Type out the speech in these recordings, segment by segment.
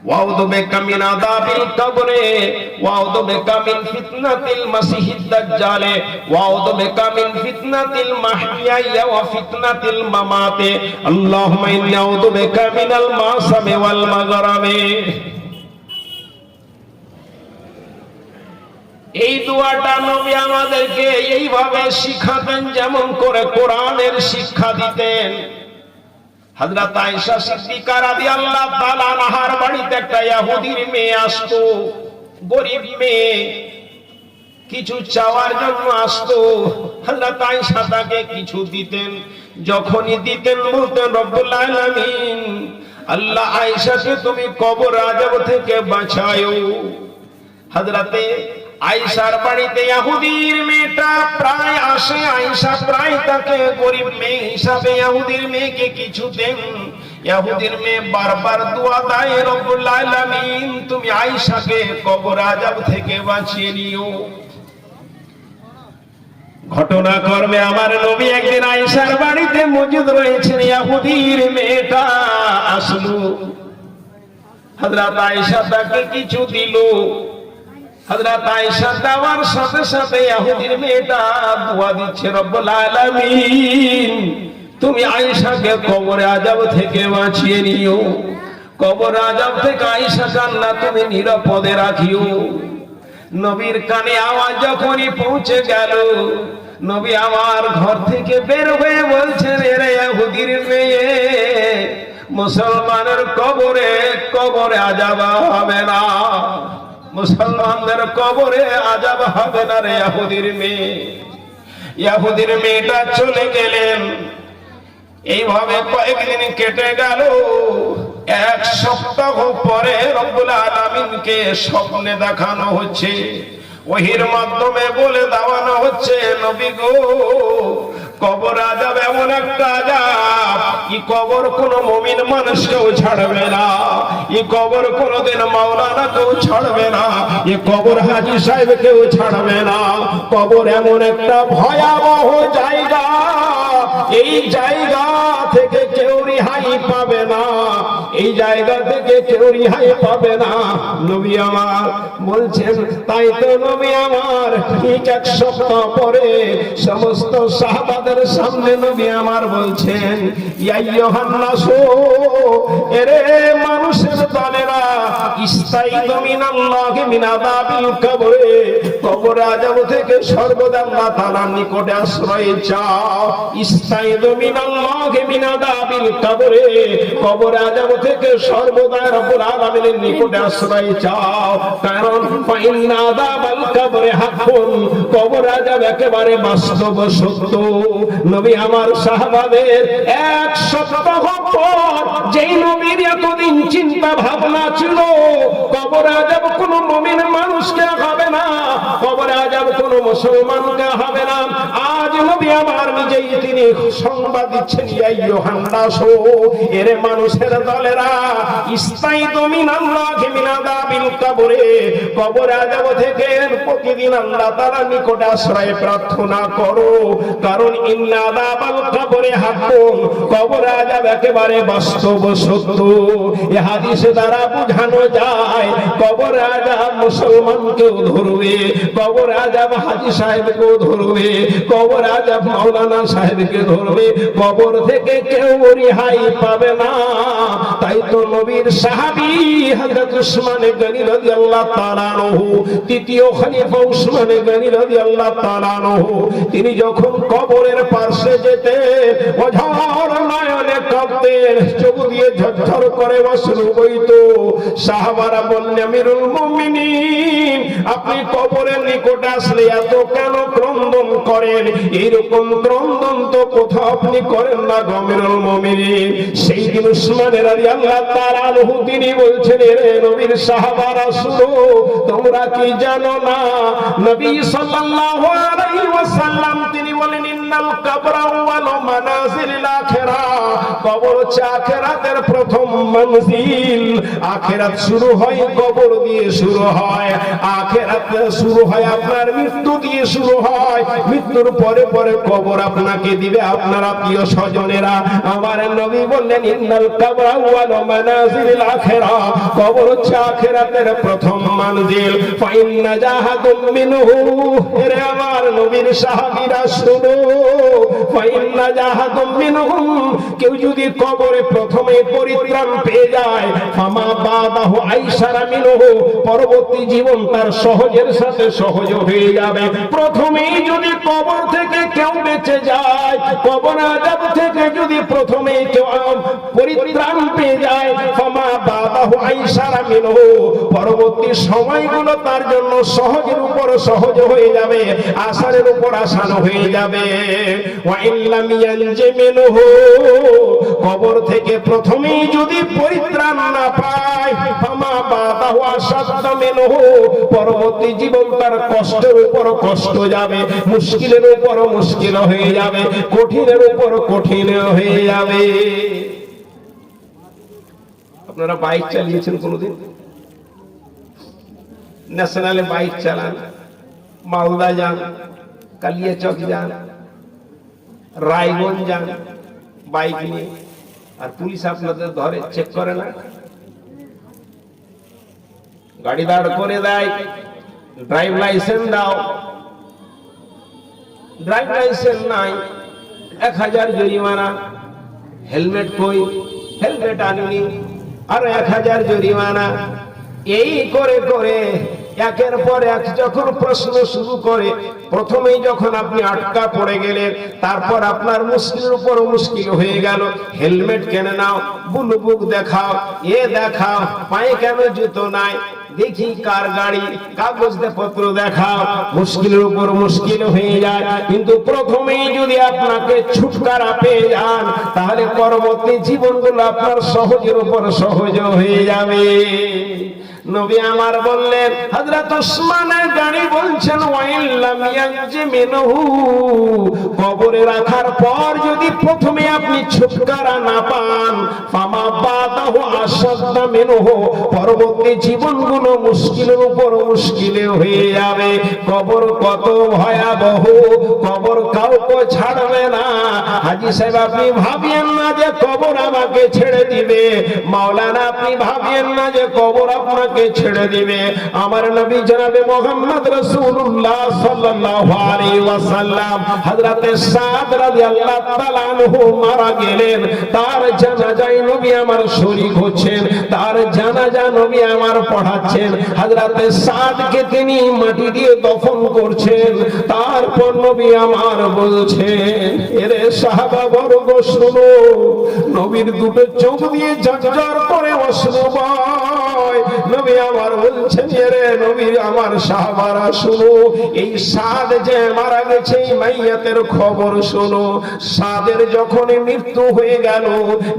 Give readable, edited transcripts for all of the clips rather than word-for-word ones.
ওয়াউযু বিকা মিন আযাবিল কবরে ওয়াউযু বিকা মিন ফিতনাতিল মাসিহিদ দাজ্জাল ওয়াউযু বিকা মিন ফিতনাতিল মাহইয়া ওয়া ফিতনাতিল মামাতে আল্লাহুম্মা ইন্নী আউযু বিকা মিনাল মাসামি ওয়াল মাগরামি। এই দোয়াটা নবী আমাদেরকে এইভাবে শিখাতেন যেমন করে কোরআনের শিক্ষা দিতেন। হযরত আয়েশা সিদ্দিকা রাদিয়াল্লাহু তাআলা আনহার বাড়িতে একটা ইহুদির মেয়ে আসতো, গরীব মেয়ে, কিছু চাওয়ার জন্য আসতো। হযরত আয়েশা তাকে কিছু দিতেন, যখনই দিতেন বলতেন রব্বুল আলামিন আল্লাহ আয়েশাকে তুমি কবর আযাব থেকে বাঁচাও। হযরতে আয়েশার বাড়িতে ইহুদির মেয়েটা প্রায় আসে, আয়েশা প্রায় তাকে গরীব মেয়ে হিসাবে ইহুদির মেয়েকে কিছু দেন। ইহুদির মেয়ে বারবার দোয়া দেয় রব্বুল আলামিন তুমি আয়েশাকে কবর আযাব থেকে বাঁচিয়ে নিও। ঘটনাক্রমে আমার নবী একদিন আয়েশার বাড়িতে মজুদ রয়েছেন, ইহুদির মেয়েটা আসলো, হযরত আয়েশা তাকে কিছু দিল। হযরত আয়েশা দেওয়ার সাথে সাথে ইহুদির মেয়েটা দোয়া দিচ্ছে রব্বুল আলামিন তুমি আয়েশাকে কবর আযাব থেকে বাঁচিয়ে নিও, কবর আযাব থেকে আয়েশাকে আল্লাহ তুমি নিরাপদে রাখিও। নবীর কানে আওয়াজ যখনই পৌঁছে গেল, নবী আমার ঘর থেকে বের হয়ে বলছেন এরে ইহুদির মেয়ে, মুসলমানের কবরে কবরে আযাব হবে না, মুসলমানদের কবরে আযাব হবে না রে ইহুদির মেয়ে। ইহুদির মেয়েটা চলে গেলেন। এইভাবে কয়েকদিন কেটে গেল। এক সপ্তাহ পরে রব্বুল আলামিনকে স্বপ্নে দেখানো হচ্ছে, ওহীর মাধ্যমে বলে দেওয়ানো হচ্ছে নবী গো কবর আযাব এমন একটা আযাব, এই কবর কোন মুমিন মানুষকেও ছাড়বে না, এই কবর কোনদিন মাওলানাকেও ছাড়বে না, এই কবর হাজী সাহেবকেও ছাড়বে না। কবর এমন একটা ভয়াবহ জায়গা, এই জায়গা থেকে কেউ রেহাই পাবে না, এই জায়গা থেকে কেউ রেহাই পাবে না। নবী আমার বলছেন, তাই তো নবী আমার ঠিক এক সপ্তাহ পরে সমস্ত সাহাবাদের সামনে নবী আমার বলছেন ইয়া আইয়ুহান নাসু, এরে মানুষের দলেরা, ইস্তাইযু মিনাল্লাহি মিন আযাবিল কবরে, কবর আযাব থেকে সর্বদা আল্লাহ তাআলার নিকটে আশ্রয় চাও। ইস্তাইযু মিনাল্লাহি মিন আযাবিল কবরে, কবর আযাব থেকে সর্বদা রব্বুল আলামিনের নিকটে আশ্রয় চাও। কারণ ফাইন্না আযাবাল কবরে হাক্কুন, কবর আযাব একেবারে বাস্তব সত্য। নবী আমার সাহাবাদের এক সপ্তাহ পর যেই নবীর এতদিন চিন্তা ভাবনা ছিল কবর আযাব কোন মুমিন মানুষকে হবে না, কবর আযাব কোন মুসলমানকে হবে না, আজ নবী আমার নিজেই তিনি সংবাদ দিচ্ছেন ইয়া আইয়ুহান নাসু, এরে মানুষের দলেরা, ইস্তাইযু মিনাল্লাহি মিন আযাবিল কবরে, কবর আযাব থেকে প্রতিদিন আল্লাহ তাআলার নিকটে আশ্রয় প্রার্থনা করো। কারণ ইন্না আযাবাল কবরে হাক্কুন, কবর আযাব একেবারে বাস্তব সত্য। এই হাদিসে দ্বারা বোঝানো যায় কবর আযাব মুসলমানকেও ধরবে, কবর আযাব হাজী সাহেবকেও ধরবে, কবর আযাব মাওলানা সাহেবকে ধরবে, কবর থেকে কেউ রেহাই পাবে না। তাই তো নবীর সাহাবী হযরত উসমান গনি রাদিয়াল্লাহু তাআলা আনহু, তৃতীয় খলিফা উসমান গনি রাদিয়াল্লাহু তাআলা আনহু, তিনি যখন কবরের পাশে যেতেন অঝর নয়নে কাঁদতেন, চোখ দিয়ে ঝরঝর করে অশ্রু বইত। সাহাবারা বললেন আমিরুল মুমিনিন, আপনি কবরের নিকটে আসলে এত কেন ক্রন্দন করেন? এইরকম ক্রন্দন তো কোথাও আপনি করেন না গো আমিরুল মুমিনিন। সেই দিন উসমান রাদিয়াল্লাহু তাআলা আনহু তিনি বলছেন রে নবীর সাহাবারা শুনো, তোমরা কি জানো না নবী সাল্লাল্লাহু আলাইহি ওয়াসাল্লাম তিনি বলেন ইন্নাল কবরা আউয়ালু মানাজিলিল আখিরাহ, কবর হচ্ছে আখিরাতের প্রথম মঞ্জিল। আখিরাত শুরু হয় কবর দিয়ে শুরু হয়, আখিরাত শুরু হয় আপনার মৃত্যু দিয়ে শুরু হয়, মৃত্যুর পরে পরে কবর আপনাকে দিবে আপনার আত্মীয় স্বজনেরা। আমার নবী বললেন ইন্নাল কবর আউয়ালু মানাজিলিল আখিরাহ, কবর হচ্ছে আখিরাতের প্রথম মঞ্জিল। ফাইন্না জাহাদুম মিনহু, এরে আমার নবীর সাহাবীরা শুনো, ফাইন্না জাহাদুম মিনহুম, কেউ যদি কবরে প্রথমে পরিত্রাণ পেয়ে যায়, ফামা বাদাহু আইসারা মিনহু, পরবর্তী জীবন তার সহজের সাথে সহজ হয়ে যাবে। প্রথমেই যদি কবর থেকে কেউ বেঁচে যায়, কবর আযাব থেকে যদি প্রথমে কেউ পরিত্রাণ পেয়ে যায়, ফামা বাদাহু আইসারা মিনহু, পরবর্তী সময়গুলো তার জন্য সহজের উপর সহজ হয়ে যাবে, আসানের উপর আসান হয়ে যাবে। ওয়া ইল্লাম ইয়ানজি মিনহু, কবর থেকে প্রথমেই যদি পরিত্রাণ না পায়, ফামা বাদাহু আসাদ্দা মিনহু, পরবর্তী জীবন তার কষ্টের উপর কষ্ট যাবে, মুশকিলের উপর মুশকিল হয়ে যাবে, কঠিনের উপর কঠিন হয়ে যাবে। আপনারা বাইক চালিয়েছেন কোনোদিন? ন্যাশনালে বাইক চালান, মালদা যান, কালিয়াচক যান, রায়গঞ্জ যান বাইক নিয়ে, আর পুলিশ আপনাদের ধরে চেক করে না, গাড়ি দাঁড় করে দেয়, ড্রাইভ লাইসেন্স দাও, ড্রাইভ লাইসেন্স নাই 1000 জরিমানা, হেলমেট কই, হেলমেট আননি আর 1000 জরিমানা। এই করে করে একের পর এক যখন প্রশ্ন শুরু করে, প্রথমেই যখন আপনি আটকা পড়ে গেলেন, তারপর আপনার মুশকিলের উপর মুশকিল হয়ে গেল। হেলমেট কেনে নাও, ব্লু বুক দেখাও, এ দেখাও, পায়ে কেন জুতো নাই, দেখি কার গাড়ি, কাগজপত্র দেখাও, মুশকিলের উপর মুশকিল হয়ে যায়। কিন্তু প্রথমেই যদি আপনাকে ছুটকারা পেয়ে যান, তাহলে পরবর্তী জীবনগুলো আপনার সহজের উপর সহজ হয়ে যাবে। নবী আমার বললেন, হযরত ওসমানের গাড়ি বলছেন ওয়াইল্লাম ইয়ানজি মিনহু, কবরে রাখার পর যদি প্রথমে আপনি ছুটকারা না পান, ফামা বাদাহু আসাদ্দা মিনহু, পরবর্তী জীবনগুলো মুশকিলের উপর মুশকিলে হয়ে যাবে। কবর কত ভয়াবহ, কবর কাউকে ছাড়বে না। হাজী সাহেব আপনি ভাবিয়েন না যে কবর আমাকে ছেড়ে দিবে, মাওলানা আপনি ভাবিয়েন না যে কবর আপনাকে ছেড়ে দিবে। আমার নবী জনাবে মুহাম্মদ রাসূলুল্লাহ সাল্লাল্লাহু আলাইহি ওয়াসাল্লাম হযরতে সাদ রাদিয়াল্লাহু তাআলা আনহু মারা গেলেন, তার জানাজায় নবী আমার শরীক হচ্ছেন, তার জানাজা নবী আমার পড়াচ্ছেন। হযরতে সাদকে তিনি মাটি দিয়ে দফন করছেন, তারপর নবী আমার বলছেন, এরে সাহাবা বর্গ শুনো, নবীর দুটো চোখ দিয়ে ঝরঝর করে অশ্রু বয়। নবী আমার বলছেন, এরে নবী আমার সাহাবারা শুনো, এই সাদ যে মারা গেছে এই মাইয়াতের খবর শুনো। সাদের যখন মৃত্যু হয়ে গেল,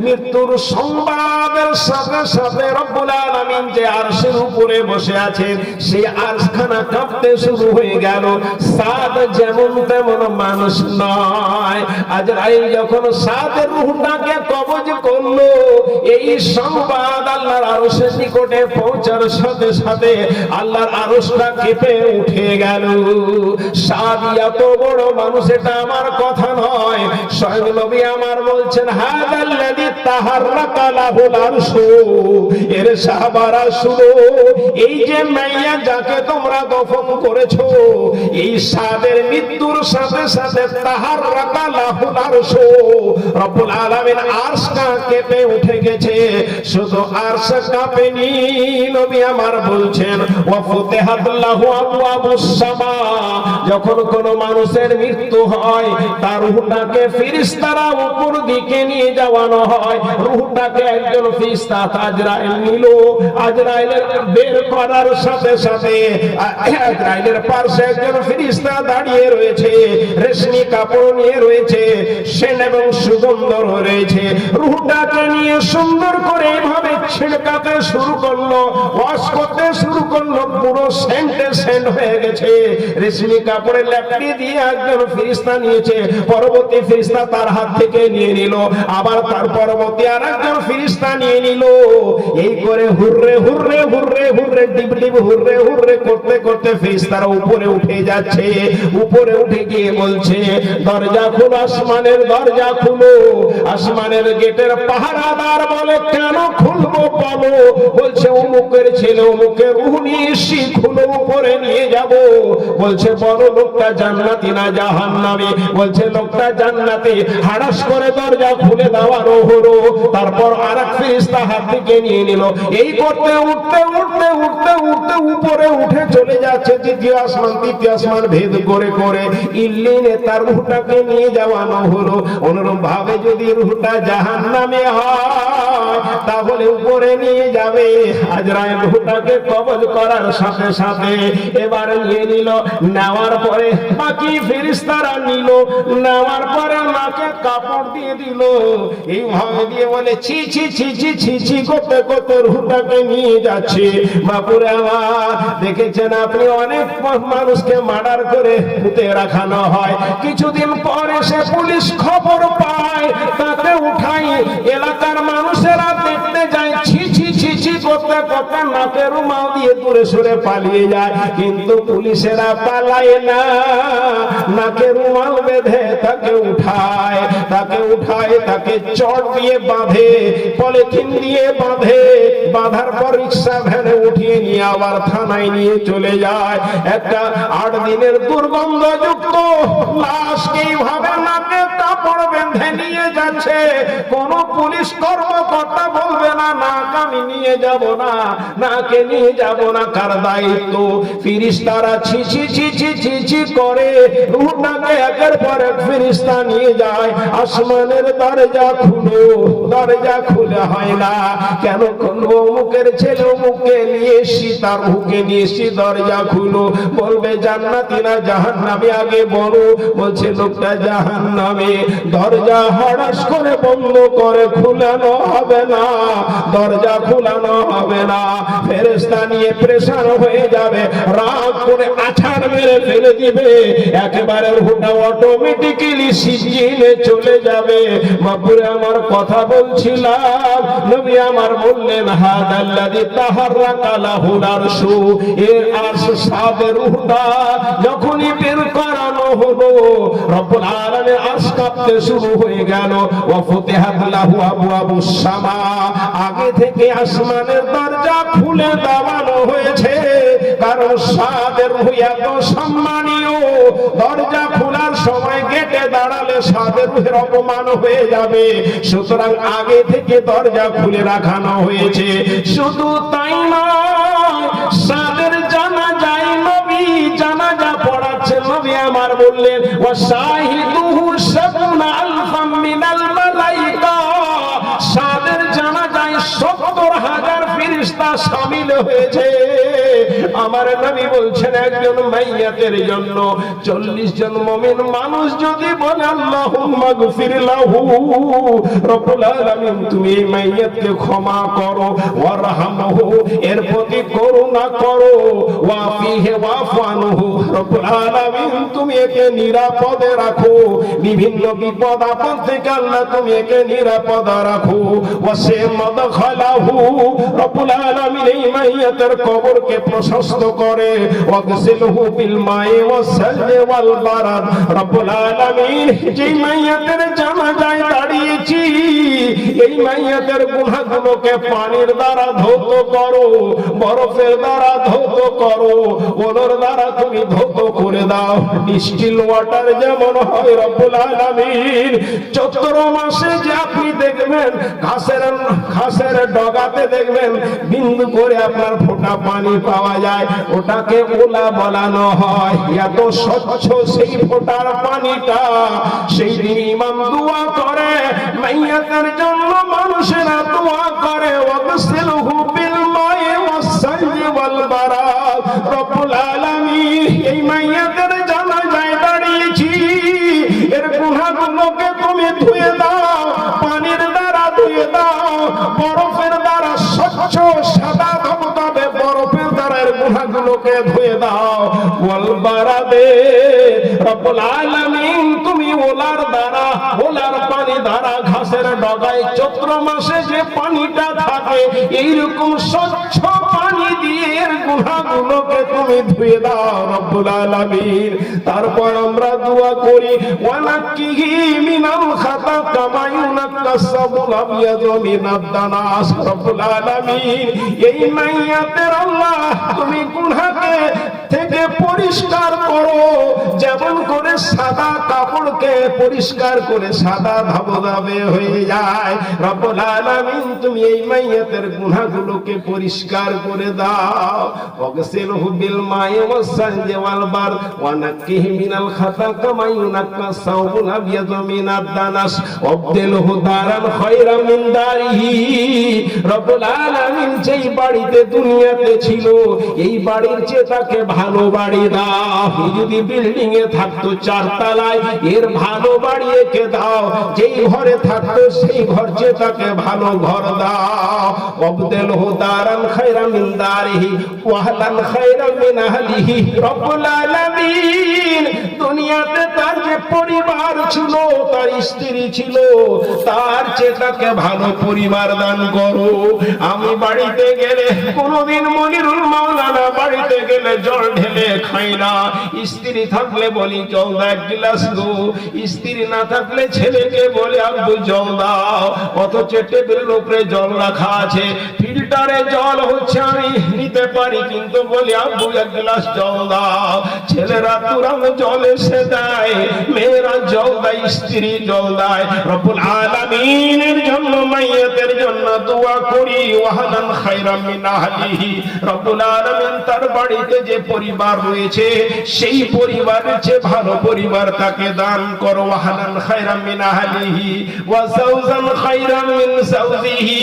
মৃত্যুর সংবাদের সাথে সাথে রব্বুল আলামিন যে আরশের উপরে বসে আছেন, সেই আরশখানা কাঁপতে শুরু হয়ে গেল। সাদ যেমন তেমন মানুষ নয়। আজরাইল যখন সাদের রূহটাকে কবজ করলো, এই সংবাদ আল্লাহর আরশের নিকটে পৌঁছার সাথে সাথে আল্লাহর আরশটা কেঁপে উঠে গেল। সাদ এত বড় মানুষ, এটা আমার কথা নয়, স্বয়ং নবী আমার বলছেন, হাদাল্লাযী তাহাররাকা লাহুল আরশু, এর সাহাবারা শুনো, এই যে মাইয়া যাকে তোমরা দফন করেছো, এই সাদের মৃত্যুর সাথে সাথে তাহাররাকা লাহুল আরশু, রব্বুল আলামিন আরশটা কেঁপে উঠে গেছে। শুধু আরশ কাঁপেনি, নবী আমার বলছেন, ওয়া ফুতিহাত লাহু আবওয়াবুস সামা, যখন কোন মানুষের মৃত্যু হয়, তার রূহটাকে ফেরেশতারা উপর দিকে নিয়ে যাওয়ানো হয়। রূহটাকে একজন ফেরেশতা আজরাইল নিল, আজরাইলের বের করার সাথে সাথে আজরাইলের পাশে একজন ফেরেশতা দাঁড়িয়ে রয়েছে, রেশমি কাপড় নিয়ে রয়েছে, সেন এবং সুগন্ধ রয়েছে। রূহটাকে নিয়ে সুন্দর করে এভাবে ছিড়কাতে শুরু করলো। ওয়াশ করতে শুরু করলো, পুরো সেন্ট হয়ে গেছে। রেশমি কাপড়ে ল্যাপটি দিয়ে একজন ফেরেশতা নিয়েছে, পরবর্তী ফেরেশতা তার হাত থেকে নিয়ে নিল, আবার তার পরবর্তী আরেকজন ফেরেশতা নিয়ে নিল। এই করে হুররে হুররে হুররে হুররে ডিব ডিব হুররে হুররে করতে করতে ফেরেশতারা উপরে উঠে যাচ্ছে। উপরে উঠে গিয়ে বলছে, দরজা খুলো, আসমানের দরজা খুলো। আসমানের গেটের পাহারাদার বলে, কেন খুলবো বলো? বলছে, অমুকের ছেলে অমুকের রূহ নিয়ে এসে খুলে উপরে নিয়ে যাব। বলছে, বড় লোকটা জান্নাতি না জাহান্নামী? বলছে, লোকটা জান্নাতি। হাড়াস করে দরজা খুলে দেওয়ার হলো। তারপর আরেক ফেরেশতা হাত থেকে নিয়ে নিল। এই করতে উঠতে উঠতে উঠতে উঠতে উপরে উঠে চলে যাচ্ছে দ্বিতীয় আসমান, তৃতীয় আসমান ভেদ করে করে ইল্লিনে তার রূহটাকে নিয়ে যাওয়ানো হলো। অনুরূপ ভাবে যদি রূহটা জাহান্নামে হয় তাহলে উপরে নিয়ে যাবে। আজরাইল রূহটাকে কবজ করার সাথে সাথে এবার নিয়ে নিল। নেওয়ার পরে বাকি ফেরেশতারা নিল। নেওয়ার পরে মাকে কাপড় দিয়ে দিল। এই ভাবে দিয়ে বলে, ছি ছি ছি ছি ছি ছি করতে করতে রূহটাকে নিয়ে যাচ্ছে। বাপুরে আমার, দেখেছেন আপনি অনেক মানুষকে মার্ডার করে পুঁতে রাখানো হয়, কিছুদিন পরে সে পুলিশ খবর পায়, তাকে উঠাই এলাকার মানুষেরা দেখতে যায়, ছি ছি ছি ছি করতে করতে নাকে রুমাল দিয়ে দূরে সরে পালিয়ে যায়। কিন্তু পুলিশেরা পালায় না, নাকে রুমাল বেঁধে তাকে উঠায়, তাকে চট দিয়ে বাঁধে, পলিথিন দিয়ে বাঁধে। বাঁধার পর রিক্সা ভ্যানে উঠিয়ে নিয়ে আবার থানায় নিয়ে চলে যায়। একটা 8 দিনের দুর্গন্ধযুক্ত লাশকে এইভাবে নাকে কাপড় বেঁধে নিয়ে যাচ্ছে। কোন পুলিশ কর্মকর্তা বলবে না, নাক আমি নিয়ে যাব না, নাকে নিয়ে যাব না। কার দায়িত্ব? ফেরেশতারা ছি ছি ছি ছি ছি ছি করে রূহটাকে একের পর এক ফেরেশতা নিয়ে যায়। আসমানের দরজা খুলো, দরজা খুলে হয় না। কেন খুলবো? অমুকের ছেলে অমুককে নিয়ে এসি, তার রূহকে নিয়ে এসি, দরজা খুলো। বলবে জান্নাতি না জাহান্নামী? আগে বলো। বলছে, লোকটা জাহান্নামী। দরজা হঠাৎ করে বন্ধ করে খুলানো হবে না, দরজা খুলানো হবে না। ফেরেশতা নিয়ে প্রেসার হয়ে যাবে, রাগ করে আছাড় মেরে ফেলে দিবে, একেবারে রূহটা অটোমেটিক্যালি সিজিনে চলে যাবে। বাপুরে আমার, কথা বলছিলাম, নবী আমার বললেন, হাদাল্লাযী তাহাররাকা লাহুল আরশু। এর আরশ সাদের রূহটা যখনই বের করানো হলো, রব্বুল আলামিন আরশ কাঁপতে শুরু হয়ে গেল। ওয়া ফুতিহাত লাহু আবওয়াবুস সামা, আগে থেকে আসমানের দরজা খুলে দেওয়ানো হয়েছে। কারণ সাদের রূহ এত সম্মানীয়, দরজা খোলার সময় গেটে দাঁড়ালে সাদের রূহের অপমান হয়ে যাবে। সুতরাং আগে থেকে দরজা খুলে রাখানো হয়েছে। শুধু তাই নয়, সাদের জানাজায় নবী জানাজা পড়াচ্ছেন। নবী আমার বললেন, ওয়া শাহিদুহু সাবউনা আলফাম মিনাল মালাইকা। সাদের জানাজায় 70,000 ফেরেশতা শামিল হয়েছে। আমার নবী বলছেন, একজন মাইয়াতের জন্য 40 জন মুমিন মানুষ যদি বলে আল্লাহুম্মা গফির লাহু, রব্বুল আলামিন তুমি এই মাইয়াতকে ক্ষমা করো, ওয়ারহামহু এর প্রতি করুণা করো, ওয়াফিহি ওয়াফু আনহু রব্বুল আলামিন তুমি একে নিরাপদে রাখো, বিভিন্ন বিপদ আপদ থেকে আল্লাহ তুমি একে নিরাপদে রাখো। ওয়াসে মাদখালাহু রব্বুল আলামিন এই মাইয়াতের কবরকে প্রশস্ত করে, ওয়াগসিলহু বিল মাই ওয়াসসালজি ওয়াল বারাদ। রব্বুল আলামিন যেই মাইয়াতের জানাজায় দাঁড়িয়েছি, এই মাইয়াতের গুনাহগুলোকে পানির দ্বারা ধৌত করো, বরফের দ্বারা ধৌত করো, ওলর দ্বারা তুমি ধৌত করে দাও। ডিস্টিল ওয়াটার যেমন হয়, রব্বুল আলামিন চৈত্র মাসে যে আপনি দেখবেন ঘাসের ডগাতে দেখবেন বিন্দু করে আপনার ফোঁটা পানি পাওয়া যায়, ওটাকে ওলা বলানো হয়। এত স্বচ্ছ সেই ফোঁটার পানিটা। সেই দিন ইমাম দোয়া করে, মাইয়াতের জন্য মানুষেরা দোয়া করে, ওয়াগসিলহু বিল মাই ওয়াসসালজি ওয়াল বারাদ। রব্বুল আলামিন এই মাইয়াতের জানাজায় দাঁড়িয়েছি, এর গুনাহগুলোকে তুমি ধুয়ে দাও, পানির দ্বারা ধুয়ে দাও, বরফের দ্বারা স্বচ্ছ সাদা ধবধবে গুলোকে ধুয়ে দাও। ওয়াল বারাদে রব্বুল আলামিন তুমি ওলার দ্বারা, ওলার পানি দ্বারা ঘাসের ডগায় চৈত্র মাসে যে পানিটা থাকে এইরকম স্বচ্ছ পানি দিয়ে এর গুনাহগুলোকে তুমি ধুয়ে দাও রব্বুল আলামিন। তারপর আমরা দোয়া করি ওয়ানাক্কিহি মিনাল খাতা কামা ইউনাক্কাস সাবুল আবিয়াদু মিনাদ দানাস। রব্বুল আলামিন এই মাইয়াতের আল্লাহ তুমি গুনাহকে থেকে পরিষ্কার করো, যেমন করে সাদা কাপড়কে পরিষ্কার করে সাদা ধবধবে হয়ে যায়। রব্বুল আলামিন তুমি এই মাইয়াতের গুনাহগুলোকে পরিষ্কার করে দাও। ওয়াগসিলহু বিল মাই ওয়াসসালজি ওয়াল বার ওয়ানাক্কিহি মিনাল খাতা কামা ইউনাক্কাস সাবুল আবিয়াদু মিনাদ দানাস ওয়াবদিলহু দারান খায়রাম মিন দারিহি। রব্বুল আলামিন যেই বাড়িতে দুনিয়াতে ছিল এই বাড়ির চেয়ে তাকে ভালো বাড়ি দাও। যদি বিল্ডিং এ থাকতো চারতলায় এর ভালো বাড়ি একে দাও। যেই ঘরে থাকতো সেই ঘর চেয়ে তাকে ভালো ঘর দাও। ওয়াবদিলহু দারান খায়রাম মিন দারিহি ওয়া আহলান খায়রাম মিন আহলিহি। রব্বুল আলামিন দুনিয়াতে তার যে পরিবার ছিল, তার স্ত্রী ছিল, তার চেয়ে তাকে ভালো পরিবার দান করো। আমি বাড়িতে গেলে কোনদিন মনিরুল মাওলানা বাড়িতে গেলে জল ঢেলে খাই না। স্ত্রী থাকলে বলি জল দা এক গ্লাস দো, স্ত্রী না থাকলে ছেলেকে বলে আব্বু জল দাও। অথচ টেবিলের উপরে জল রাখা আছে, ফিল্টারে জল হচ্ছে আমি নিতে পারি, কিন্তু বলি আব্বু এক গ্লাস জল দাও। ছেলেরা তুরাম জল এসে দেয়, মেয়েরা জল দেয়, স্ত্রী জল দেয়। রব্বুল আলামিনের জন্য মাইয়াতের জন্য দোয়া করি ওয়াহানান খায়রাম মিন আহলিহি। রব্বুল আলামিন তার বাড়িতে যে পরিবার রয়েছে সেই পরিবারের চেয়ে ভালো পরিবার তাকে দান করো। ওয়াহানান খায়রাম মিন আহলিহি ওয়া যাওজান খায়রাম মিন যাওজিহি।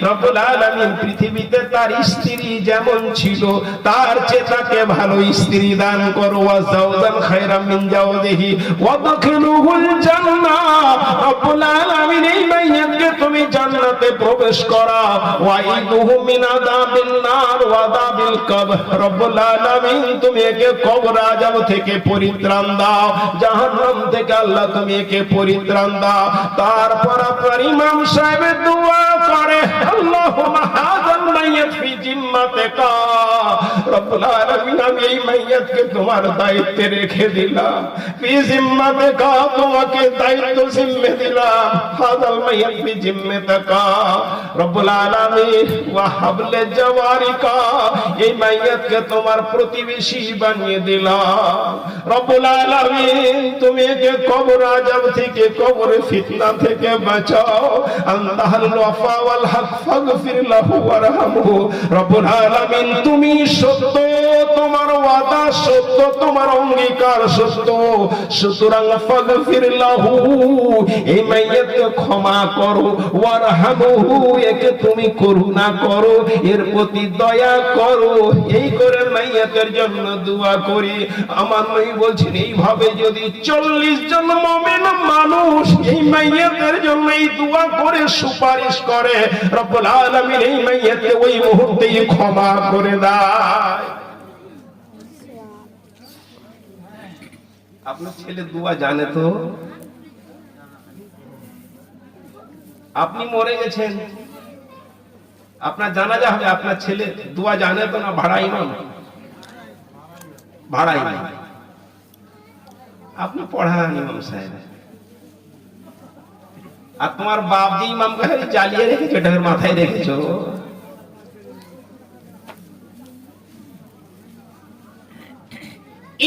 রব্বুল আলামিন পৃথিবীতে তার স্ত্রী যেমন ছিল তার চেয়ে তাকে ভালো স্ত্রী দান করো। ওয়া যাওজান খায়রাম মিন যাওজিহি ওয়া দাখিলুহুল জান্নাহ। রব্বুল আলামিন এই মাইয়াতকে তুমি জান্নাতে প্রবেশ করা। ওয়াইদুহু মিন আযাবিন নার ওয়া আযাবিল কবর। রব্বুল আলামিন তুমি একে কবর আযাব থেকে পরিত্রাণ দাও, জাহান্নাম থেকে আল্লাহ তুমি একে পরিত্রাণ দাও। তারপর আপনার ইমাম সাহেব দোয়া করে আল্লাহুম্মা হাযাল মাইয়াত ফি জিম্মাতিকা। রব্বুল আলামিন আমি এই মাইয়াতকে তোমার দায়িত্বে রেখে দিলাম, ফি জিম্মাতিকা তোমাকে দায়িত্ব জিম্মে দিলাম। হাযাল মাইয়াত ফি জিম্মাতিকা রব্বুল আলামিন ওয়া হাবলে জাওয়ারিকা। এই মাইয়াতকে তোমার প্রতিবেশী বানিয়ে দিলাম। রব্বুল আলামিন তুমি একে কবর আযাব থেকে, কবর ফিতনা থেকে বাঁচাও। আনতাল ওয়াফা ওয়াল হক ফাগফির লাহু ওয়ারহামহু। রব্বুল আলামিন তুমি সত্য, তোমার ওয়াদা সত্য, তোমার অঙ্গীকার সত্য, সুতরাং ফাগফির লাহু এই মাইয়াতকে ক্ষমা করো। ওয়ারহামহু একে তুমি করুণা করো, এর প্রতি দয়া করো। এই করে মাইয়াতের জন্য দোয়া করি। আমার নবী বলছেন এইভাবে যদি 40 জন মুমিন মানুষ এই মাইয়াতের জন্য এই দোয়া করে সুপারিশ করে, রব্বুল আলামিন এই মাইয়াতকে ওই মুহূর্তেই ক্ষমা করে দেয়। আপনার ছেলে দোয়া জানে তো? আপনি মরে গেছেন, আপনার জানাজা হবে, আপনার ছেলে দোয়া জানে তো না? ভাড়া ইমাম, ভাড়া ইমাম আপনি পড়ান ইমাম সাহেব। আর তোমার বাপ যে ইমামকে জ্বালিয়ে রেখেছো, এটাকে মাথায় রেখেছো।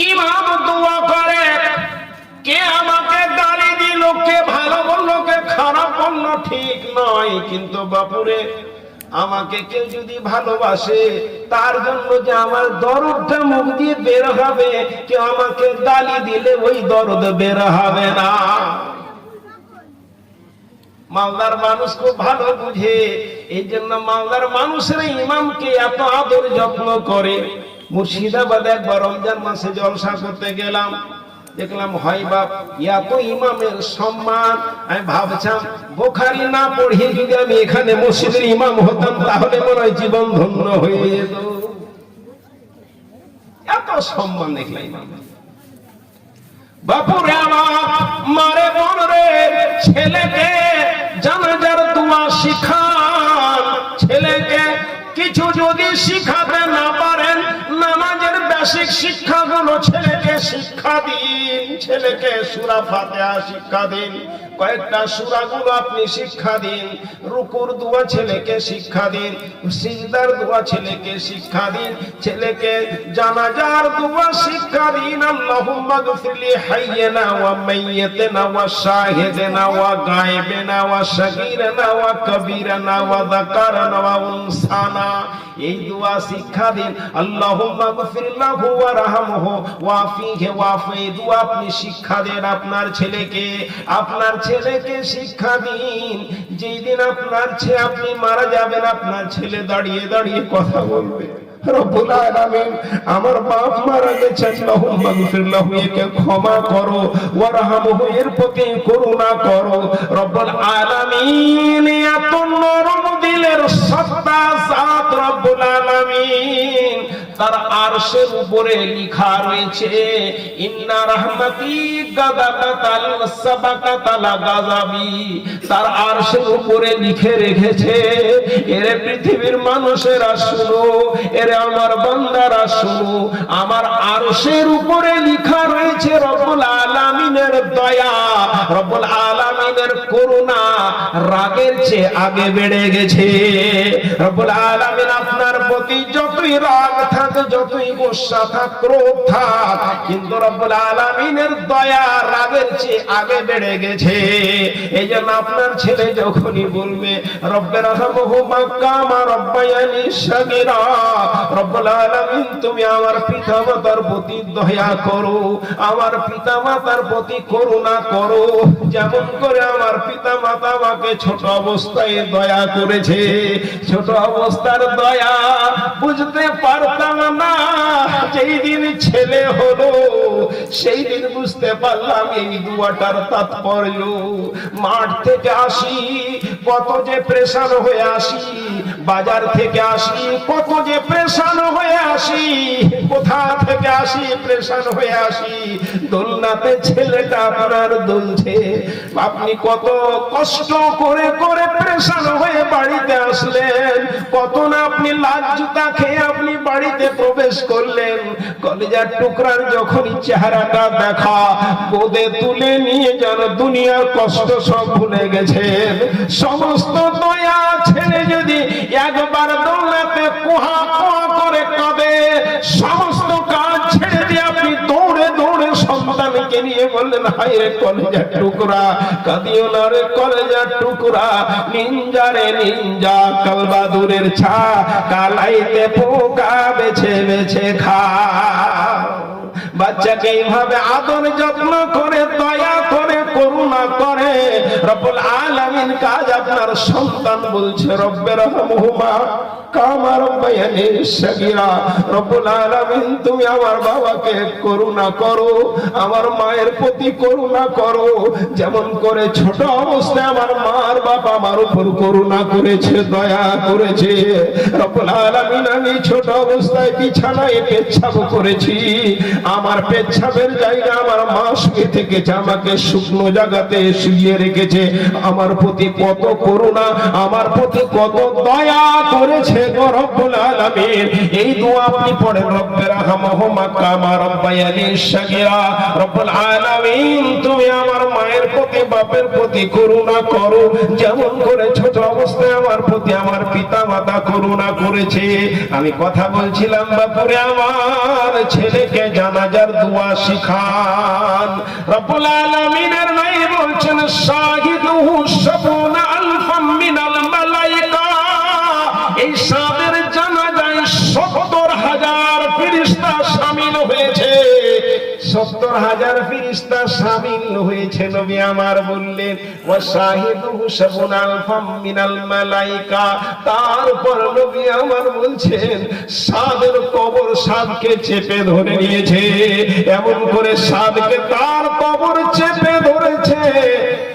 ইমাম দোয়া করে, কে আমাকে গালি দিল, কে ভালো বললো, কে খারাপ বললো ঠিক নয়, কিন্তু বাপুরে আমাকে কেউ যদি ভালোবাসে তার জন্য যে আমার দরদটা মুখ দিয়ে বের হবে, কেউ আমাকে গালি দিলে ওই দরদ বের হবে না। মালদার মানুষ খুব ভালো বুঝে, এই জন্য মালদার মানুষেরা ইমামকে এত আদর যত্ন করে। মুর্শিদাবাদে একবার রমজান মাসে জলসা করতে গেলাম, দেখলাম হয় বাপ এত ইমামের সম্মান। আমি ভাবছিলাম বুখারী না পড়িয়ে যদি আমি এখানে মসজিদের ইমাম হতাম তাহলে মনে হয় জীবন ধন্য হয়ে যেত। এত সম্মান দেখলাই না বাপুরে আমার মারে বোন রে, ছেলেকে জানাজার দোয়া শিখান। ছেলেকে কিছু যদি শিখাতে না পারেন, নামাজের বেসিক শিক্ষাগুলো ছেলেকে শিক্ষা দিন। ছেলেকে সূরা ফাতিহা শিক্ষা দিন, কয়েকটা সূরাগুলো আপনি শিক্ষা দিন। রুকুর দোয়া ছেলেকে শিক্ষা দিন, সিজদার দোয়া ছেলেকে শিক্ষা দিন, ছেলেকে জানাজার দোয়া শিক্ষা দিন। আল্লাহুম্মা গফিরলি হাইয়িনা ওয়া মাইয়িতিনা ওয়া শাহিদিনা ওয়া গায়বিনা ওয়া সাগীরানা ওয়া কাবীরানা ওয়া যাকারানা ওয়া উনসানা, এই দোয়া শিক্ষা দিন। আল্লাহুম্মা গফির লাহু ওয়ারহামহু ওয়াফিহি ওয়াফি, দোয়া আপনি শিক্ষা দেন আপনার ছেলেকে। আপনার ছেলেকে শিক্ষা দিন, যেই দিন আপনার ছেলে আপনি মারা যাবেন, আপনার ছেলে দাঁড়িয়ে দাঁড়িয়ে কথা বলবে, রব্বুল আলামিন আমার বাপ মারা গেছে, আল্লাহুম্মা গফির লাহু, একে ক্ষমা করো, ওয়ারহামহু, এর প্রতি করুণা করো। রব্বুল আলামিন এত নরম দিলের সত্তা জাত রব্বুল আলামিন, তার আরশের উপরে লেখা রয়েছে ইন্না রাহমাতি গাদাবাতাল সাবাকাতাল গাযাবি, তার আরশের উপরে লিখে রেখেছে, এরে পৃথিবীর মানুষেরা শুনো, এরে আমার বান্দারা শুনো, আমার আরশের উপরে লেখা রয়েছে রব্বুল আলামিনের দয়া, রব্বুল আলামিনের করুণা রাগের চেয়ে আগে বেড়ে গেছে। রব্বুল আলামিন আপনার প্রতি যতই রাগ থাক, যতই গোসা থাক, ক্রোধ থাক, কিন্তু রব্বুল আলামিনের দয়া রাগের চেয়ে আগে বেড়ে গেছে। এই জন্য আপনার ছেলে যখনই বলবে রব্বের রহমহুমা কামা রব্বায়ানি সাগীরা, রব্বুল আলামিন তুমি আমার পিতামাতার প্রতি দয়া করো, আমার পিতামাতার প্রতি করুণা করো, যেমন করে আমার পিতামাতা আমাকে ছোট অবস্থায় দয়া করেছে। ছোট অবস্থার দয়া বুঝতে পারতাম না, যেই দিন ছেলে হলো সেই দিন বুঝতে পারলাম এই দুয়াটার তাৎপর্য। মাঠ থেকে আসি কত যে প্রেসার হয়ে আসি, বাজার থেকে আসি কত যে প্রেসার হয়ে আসি, কোথা থেকে আসি প্রেসার হয়ে আসি, দোলনাতে ছেলেটা আপনার দুলছে, আপনি কত কষ্ট করে করে প্রেসার হয়ে বাড়িতে আসলেন, কত না আপনি লাজ জুতা খেয়ে আপনি বাড়িতে প্রবেশ করলেন। কলেজার টুকরার যখনই চেহারাটা দেখা, গোদে তুলে নিয়ে যেন দুনিয়ার কষ্ট সব ভুলে গেছেন। সমস্ত দয়া ছেড়ে যদি একবার দৌড়াতে কুহা কুহা করে কাঁদে, সমস্ত কাজ ছেড়ে দিয়ে আপনি দৌড়ে দৌড়ে সন্তানকে নিয়ে বললেন হায় রে কলেজার টুকরা, কাঁদিও না রে কলেজার টুকরা, নিঞ্জা রে নিঞ্জা, কালবাদুরের ছা কালাইতে পোকা বেছে বেছে খা। বাচ্চাকে এইভাবে আদর যত্ন করে দয়া করে করুণা করে রব্বুল আলামিন কাজ আপনার সন্তান বলছে রব্বের রহমহুমা কামা রব্বায়ানি সাগীরা, রব্বুল আলামিন তুমি আমার বাবাকে করুণা করো, আমার মায়ের প্রতি করুণা করো, যেমন করে ছোট অবস্থায় আমার মার বাবা আমার উপর করুণা করেছে, দয়া করেছে। রব্বুল আলামিন আমি ছোট অবস্থায় বিছানায় পেচ্ছাব করেছি, আমার পেচ্ছাবের জায়গা আমার মা শুয়ে থেকেছে, আমাকে শুকনো জায়গাতে শুয়ে রেখেছে, আমার প্রতি কত করুণা, আমার প্রতি কত দয়া করেছে গো রব্বুল আলামিন। এই দোয়া আপনি পড়েন রব্বের রহমহুমা কামা রব্বায়ানি সাগীরা, রব্বুল আলামিন তুমি আমার মায়ের প্রতি বাপের প্রতি করুণা করো, যেমন করে ছোট অবস্থায় আমার প্রতি আমার পিতা মাতা করুণা করেছে। আমি কথা বলছিলাম বাপুরে আমার ছেলেকে জানাজার দোয়া শিখান। রব্বুল আলামিনের নাই বলছেন শাহিদুহু সাবুনা আলফাম মিনাল মালাইকা, এই সাদের জানাজায় ৭০,০০০ ফেরেশতা শামিল হয়েছে, ৭০,০০০ ফেরেশতা শামিল হয়েছে। নবী আমার বললেন ওয়া শাহিদুহু সাবুনা আলফাম মিনাল মালাইকা, তারপর নবী আমার বলছেন সাদের কবর সাদকে চেপে ধরে নিয়েছে, এমন করে সাদকে তার কবর চেপে ধরেছে।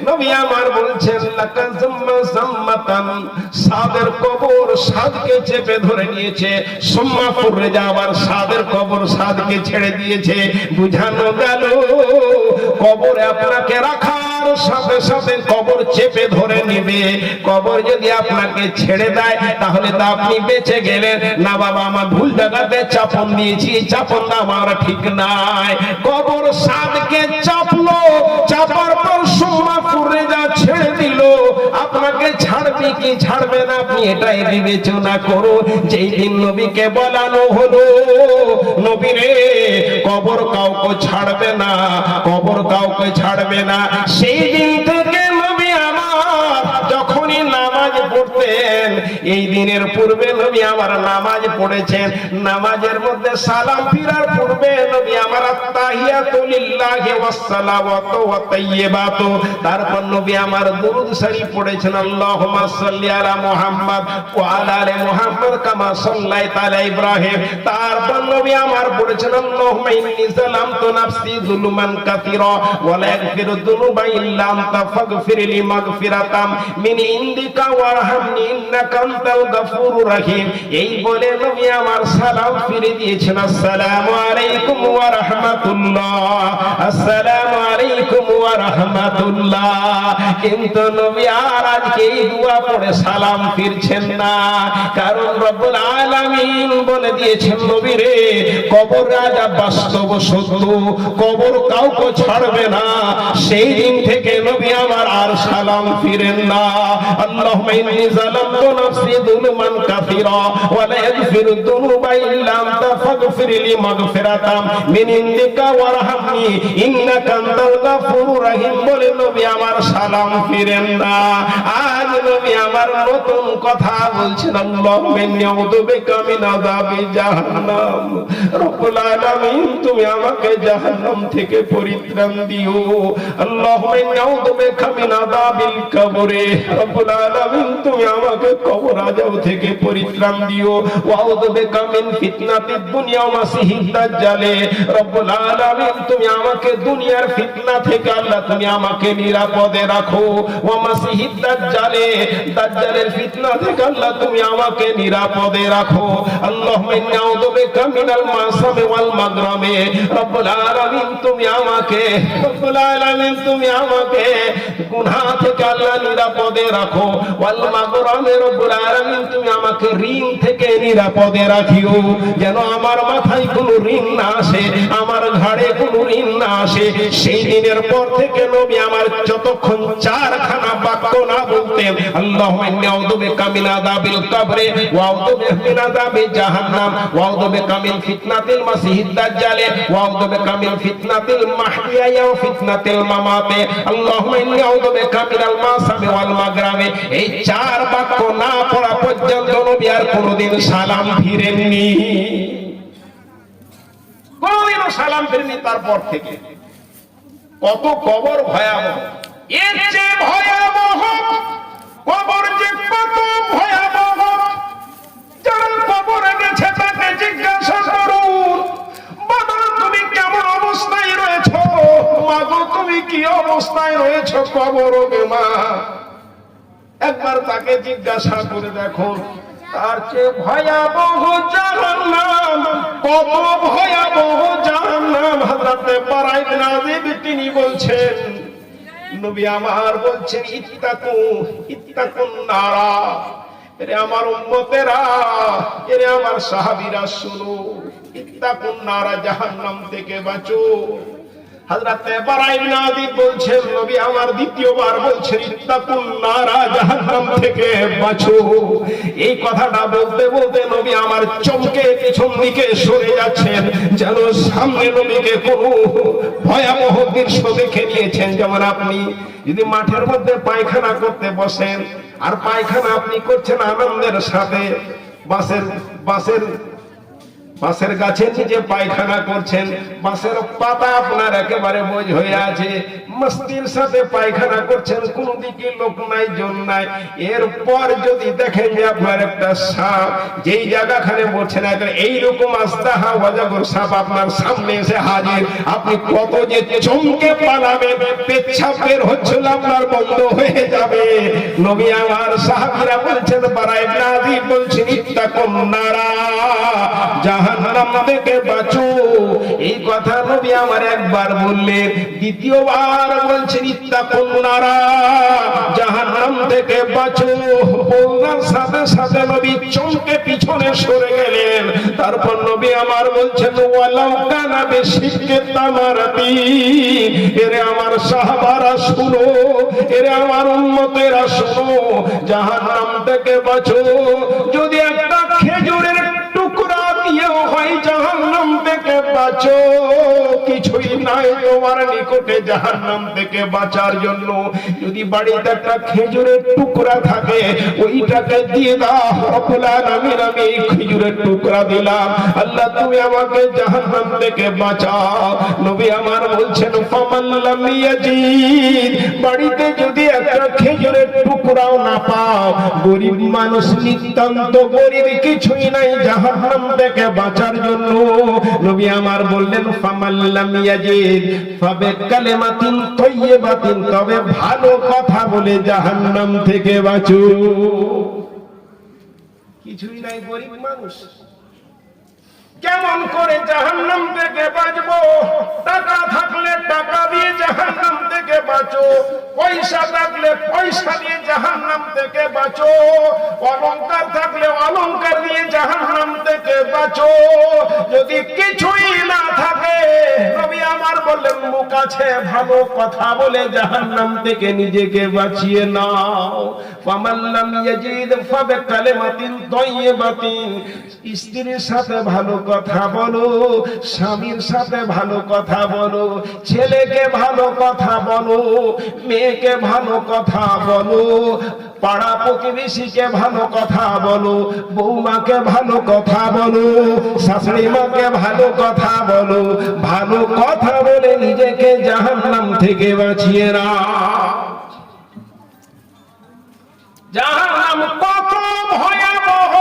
নবী আমার বলছেন লাকা জাম্মা জাম্মাতান সাদের কবর সাদকে চেপে ধরে নিয়েছে, সুম্মা ফুররিজা আবার সাদের কবর সাদকে ছেড়ে দিয়েছে। বুঝানো গেল কবরে আপনাকে রাখার সাথে সাথে কবর চেপে ধরে নিবে। কবর যদি আপনাকে ছেড়ে দেয় তাহলে তো আপনি বেঁচে গেলেন না। বাবা আমার ভুল জায়গাতে চাপন দিয়েছি, চাপনটা আমার ঠিক নাই। কবর সাদকে চাপলো, চাপার পর সুম্মা ফুররিজা ছেড়ে দিল। আপনাকে ছাড়বে কি ছাড়বে না আপনি এটাই বিবেচনা করুন। যেই দিন নবীকে বলানো হলো, নবী রে কবর কাউকে ছাড়বে না, কবর কাউকে ছাড়বে না, সেই দিন থেকে নবী আমার যখনই নামাজ পড়তেন, এই দিনের পূর্বে নবী আমার নামাজ পড়েছেন, নামাজের মধ্যে সালাম ফিরার পূর্বে নবী আমার আত্তাহিয়াতু লিল্লাহি ওয়াস সালাওয়াতু ওয়াত তাইয়্যিবাতু, তারপর নবী আমার দুরূদ শরীফ পড়েছেন, আল্লাহুম্মা সাল্লি আলা মুহাম্মদ ওয়া আলা আলি মুহাম্মদ কামা সাল্লাইতা আলা ইব্রাহিম, তারপর নবী আমার পড়েছেন, আল্লাহুম্মা ইন্নী যালামতু নাফসি যুলমান কাসীরা ওয়া লা ইয়াগফিরু যুনুবা ইল্লা আনতা ফাগফিরলি মাগফিরাতাম মিন ইনদিকা ওয়ারহামনি ইন্নাকা আনতাল গফুরুর রহিম। এই বলে নবী আমার সালাম ফিরে দিয়েছেন, আসসালামু আলাইকুম ওয়া রাহমাতুল্লাহ, আসসালামু আলাইকুম ওয়া রাহমাতুল্লাহ। কিন্তু নবী আর আজকে এই দোয়া পড়ে সালাম ফিরছেন না, কারণ রব্বুল আলামিন বলে দিয়েছেন, নবী রে কবর আযাব বাস্তব সত্য, কবর কাউকে ছাড়বে না। সেই দিন থেকে নবী আমার আর সালাম ফিরেন না। আল্লাহুম্মা ইন্নী যালামতু নাফসি যুলমান কাসীরা ওয়া লা ইয়াগফিরু যুনুবা ইল্লা আনতা ফাগফিরলি মাগফিরাতাম মিন ইনদিকা ওয়ারহামনি ইন্নাকা আনতাল গফুরুর রহিম বলে নবী আমার সালাম ফিরেন না। আজ নবী আমার নতুন কথা বলছেন, আল্লাহুম্মা ইন্নী আউযু বিকা মিন আযাবি জাহান্নাম, রব্বুল আলামিন তুমি আমাকে জাহান্নাম থেকে পরিত্রাণ দিও। আল্লাহুম্মা ইন্নী আউযু বিকা মিন আযাবিল কবরে, রব্বুল আলামিন তুমি আমাকে কবর আযাব থেকে পরিত্রাণ দিও। ওয়া আউযু বিকা মিন ফিতনাতিদ দুনিয়া ওয়া মাসিহিদ দাজ্জালে, রব্বুল আলামিন তুমি আমাকে দুনিয়ার ফিতনা থেকে আল্লাহ তুমি আমাকে নিরাপদে রাখো। ওয়া মাসিহিদ দাজ্জালে, দাজ্জালের ফিতনা থেকে আল্লাহ তুমি আমাকে নিরাপদে রাখো। আল্লাহুম্মা ইন্নী আউযু বিকা মিনাল মাসামি ওয়াল মাগরামি, রব্বুল আলামিন তুমি আমাকে, রব্বুল আলামিন তুমি আমাকে গুনাহ থেকে আল্লাহ নিরাপদে রাখো। ওয়াল মাগরামি, রব্বুল আলামিন তুমি আমাকে ঋণ থেকে নিরাপদে রাখিও, যেন আমার মাথায় কোনো ঋণ না আসে, আমার ঘাড়ে কোনো ঋণ না আসে। সেই দিনের পর থেকে নবী আমার যতক্ষণ চারখানা বাক্য না বলতেন, আল্লাহুম্মা ইন্নী আউযু বিকা মিন আযাবিল কবরে ওয়া আউযু বিকা মিন আযাবি জাহান্নাম ওয়া আউযু বিকা মিন ফিতনাতিল মাসিহিদ দাজ্জালে ওয়া আউযু বিকা মিন ফিতনাতিল মাহইয়া ওয়া ফিতনাতিল মামাতে, আল্লাহুম্মা ইন্নী আউযু বিকা মিনাল মাসামি ওয়াল মাগরামি। এই চার বাক্য না পড়া পর্যন্ত নবী আর কোনোদিন সালাম ফিরেননি, কোনোদিনও সালাম ফিরেননি। তারপর থেকে কত কবর ভয়াবহ, এর চেয়ে ভয়াবহ কবর যে কত ভয়াবহ, যারা কবরে গেছে তাকে জিজ্ঞাসা করুন, বাবা তুমি কেমন অবস্থায় রয়েছো, মা গো তুমি কি অবস্থায় রয়েছো কবরে গে মা, একবার তাকে জিজ্ঞাসা করে দেখুন। তার চেয়ে ভয়াবহ জাহান্নাম, কত ভয়াবহ জাহান্নাম। হযরত বারা ইবনে আযিব তিনি বলছেন, নবী আমার বলছেন, ইত্তাকুন নারা, এরে আমার উম্মতেরা, এরে আমার সাহাবীরা শুনো, ইত্তাকুন নারা, জাহান্নাম থেকে বাঁচো। হযরত বারা ইবনে আযিব বলছেন, নবী আমার দ্বিতীয়বার বলছেন, ইত্তাকুন নারা, জাহান্নাম থেকে বাঁচো। এই কথাটা বলতে বলতে নবী আমার চমকে পিছন দিকে সরে যাচ্ছেন, যেন সামনে নবীকে কোনো ভয়াবহ দৃশ্য দেখে নিয়েছেন। যেমন আপনি যদি মাঠের মধ্যে পায়খানা করতে বসেন, আর পায়খানা আপনি করছেন আনন্দের সাথে, বাসের বাঁশের গাছের নিচে পায়খানা করছেন, বাঁশের পাতা আপনার একেবারে বোঝ হয়ে আছে, মস্তির সাথে পায়খানা করছেন, কোন দিকে লোক নাই জন নাই। এরপর যদি দেখেন যে আপনার একটা সাপ যেই জায়গাখানে বলছেন এইরকম আস্তাহা অজগর সাপ আপনার সামনে এসে হাজির, আপনি কত যে চমকে পালাবেন, পেচ্ছাপ বের হচ্ছিল আপনার বন্ধ হয়ে যাবে। নবী আমার সাহাবীরা বলছেন বারায়ে নাযি বলছেন ইত্তাকুন নারা, জাহান্নাম থেকে বাঁচো। এই কথা নবী আমার একবার বললেন, দ্বিতীয়বার বলছেন ইত্তাকুন নারা, জাহান্নাম থেকে বাঁচো। বলার সাথে সাথে নবী চমকে পিছনে সরে গেলেন। তারপর নবী আমার বলছেন ওয়ালাউ কানা বিশিক্কি তামারাতি, এরে আমার সাহাবারা শুনো, এরে আমার উম্মতেরা শুনো, জাহান্নাম থেকে বাঁচো। যদি একটা খেজুরের টুকরা দিয়েও হয় জাহান্নাম থেকে বাঁচো, কিছুই নাই তোমার নিকটে জাহান্নাম থেকে বাঁচার জন্য। যদি বাড়িতে একটা খেজুরের টুকরা থাকে ওইটাকে দিয়ে দাও, রব্বুল আলামিন আমি এই খেজুরের টুকরা দিলাম, আল্লাহ তুমি আমাকে জাহান্নাম থেকে বাঁচাও। নবী আমার বলছেন ফামান লাম ইয়াজিদ, বাড়িতে যদি একটা খেজুরের টুকরাও না পাও, গরিব মানুষ নিতান্ত গরিব, কিছুই নাই জাহান্নাম থেকে বাঁচার জন্য, নবী আমার বললেন ফামান লাম ইয়াজিদ ফাবিকালিমাতিন তাইয়্যিবাতিন, তবে ভালো কথা বলে জাহান্নাম থেকে বাঁচো। কিছুই নাই গরিব মানুষ, কেমন করে জাহান্নাম থেকে বাঁচবো? টাকা থাকলে টাকা দিয়ে জাহান্নাম থেকে বাঁচো, পয়সা থাকলে পয়সা দিয়ে জাহান্নাম থেকে বাঁচো, অলংকার থাকলে অলংকার দিয়ে জাহান্নাম থেকে বাঁচো। যদি কিছুই না থাকে নবী আমার বললেন মুখ আছে ভালো কথা বলে জাহান্নাম থেকে নিজেকে বাঁচিয়ে নাও। ফামান লাম ইয়াজিদ ফাবিকালিমাতিন তাইয়্যিবাতিন, স্ত্রীর সাথে ভালো কথা বলো, স্বামীর সাথে ভালো কথা বলো, ছেলেকে ভালো কথা বলো, মেয়েকে ভালো কথা বলো, পাড়া প্রতিবেশীকে ভালো কথা বলো, বৌমাকে ভালো কথা বলো, শাশুড়ি মাকে ভালো কথা বলো। ভালো কথা বলে নিজেকে জাহান্নাম থেকে বাঁচিয়ে নাও। জাহান্নাম কত ভয়াবহ,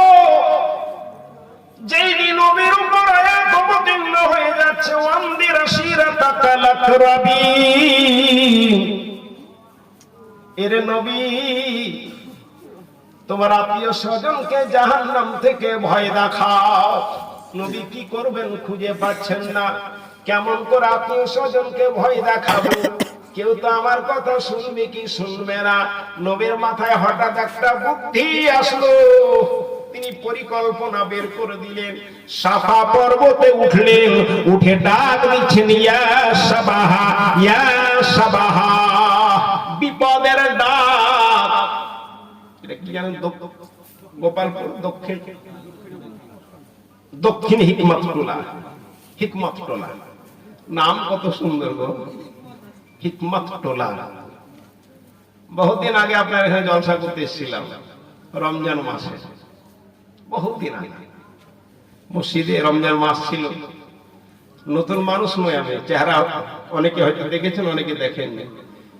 যেই দিন নবীর উপর আয়াত অবতীর্ণ হয়ে যাচ্ছে ওয়ান্দির শিরাতাকাল আকরাবিন, এরে নবী তোমার আত্মীয় স্বজনকে জাহান্নাম থেকে ভয় দেখাও। নবী কি করবেন খুঁজে পাচ্ছেন না, কেমন করে আত্মীয় স্বজনকে ভয় দেখাবো? কেউ তো আমার কথা শুনবে কি শুনবে না। নবীর মাথায় হঠাৎ একটা বুদ্ধি আসলো, তিনি পরিকল্পনা বের করে দিলেন। সাফা পর্বতে উঠলেন, উঠে ডাক দিচ্ছেন ইয়া সাবাহা, ইয়া সাবাহা, বিপদের ডাক। এটা কি জানেন? গোপালপুর দক্ষিণ দক্ষিণ হিকমত টোলা, হিকমত টোলা নাম কত সুন্দর গো, হিকমত টোলা। বহুদিন আগে আপনার এখানে জলসা করতে এসেছিলাম, রমজান মাসে, বহুদিন আগে মসজিদে রমজান মাস ছিল। নতুন মানুষ নয় আমি, চেহারা অনেকে হয়তো দেখেছেন অনেকে দেখেননি।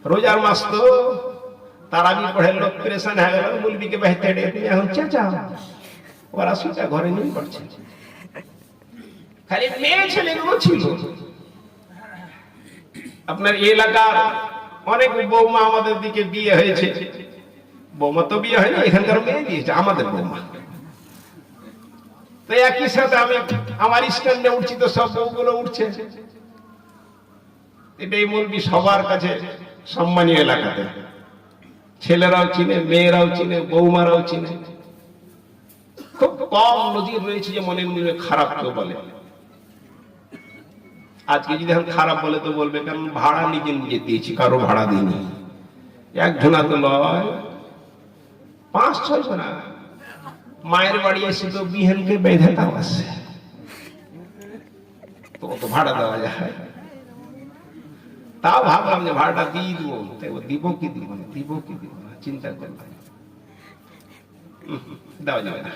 রোজার মাস তো তারাবি পড়ে লোক পরেশান হয়ে গেল, মুলবিকে বাহিতে এখন চেঁচা ওরা সোজা ঘরে নিয়ে পড়ছে। খালি মেয়ে ছেলেগুলো ছিল। আপনার এলাকার অনেক বৌমা আমাদের দিকে বিয়ে হয়েছে, বৌমা তো বিয়ে হয়নি, এখানকার মেয়ে দিয়েছে আমাদের বৌমা। তো একই সাথে আমি আমার স্ট্যান্ডে উঠছি, তো সব বউগুলো উঠছে। এটাই মুলবি সবার কাছে সম্মানীয় এলাকাতে, ছেলেরাও চিনে, মেয়েরাও চিনে, বৌমারাও চিনে। খুব কম নজির রয়েছে যে মনে মনে খারাপ কেউ বলে। আজকে যদি এখন খারাপ বলে তো বলবে কারণ ভাড়া নিজে নিজে দিয়েছি, কারো ভাড়া দিইনি। একজনা তো লয়, 5-6 জনা। মায়ের বাড়ি এসে তো বিহেনকে বেঁধে দাও আছে, তো ভাড়া দেওয়া যায়। তাও ভাবলাম যে ভাড়াটা দিয়ে দিব, দিব কি দিব না, দিব কি দিব না চিন্তা করলাম, দেওয়া যাবে না,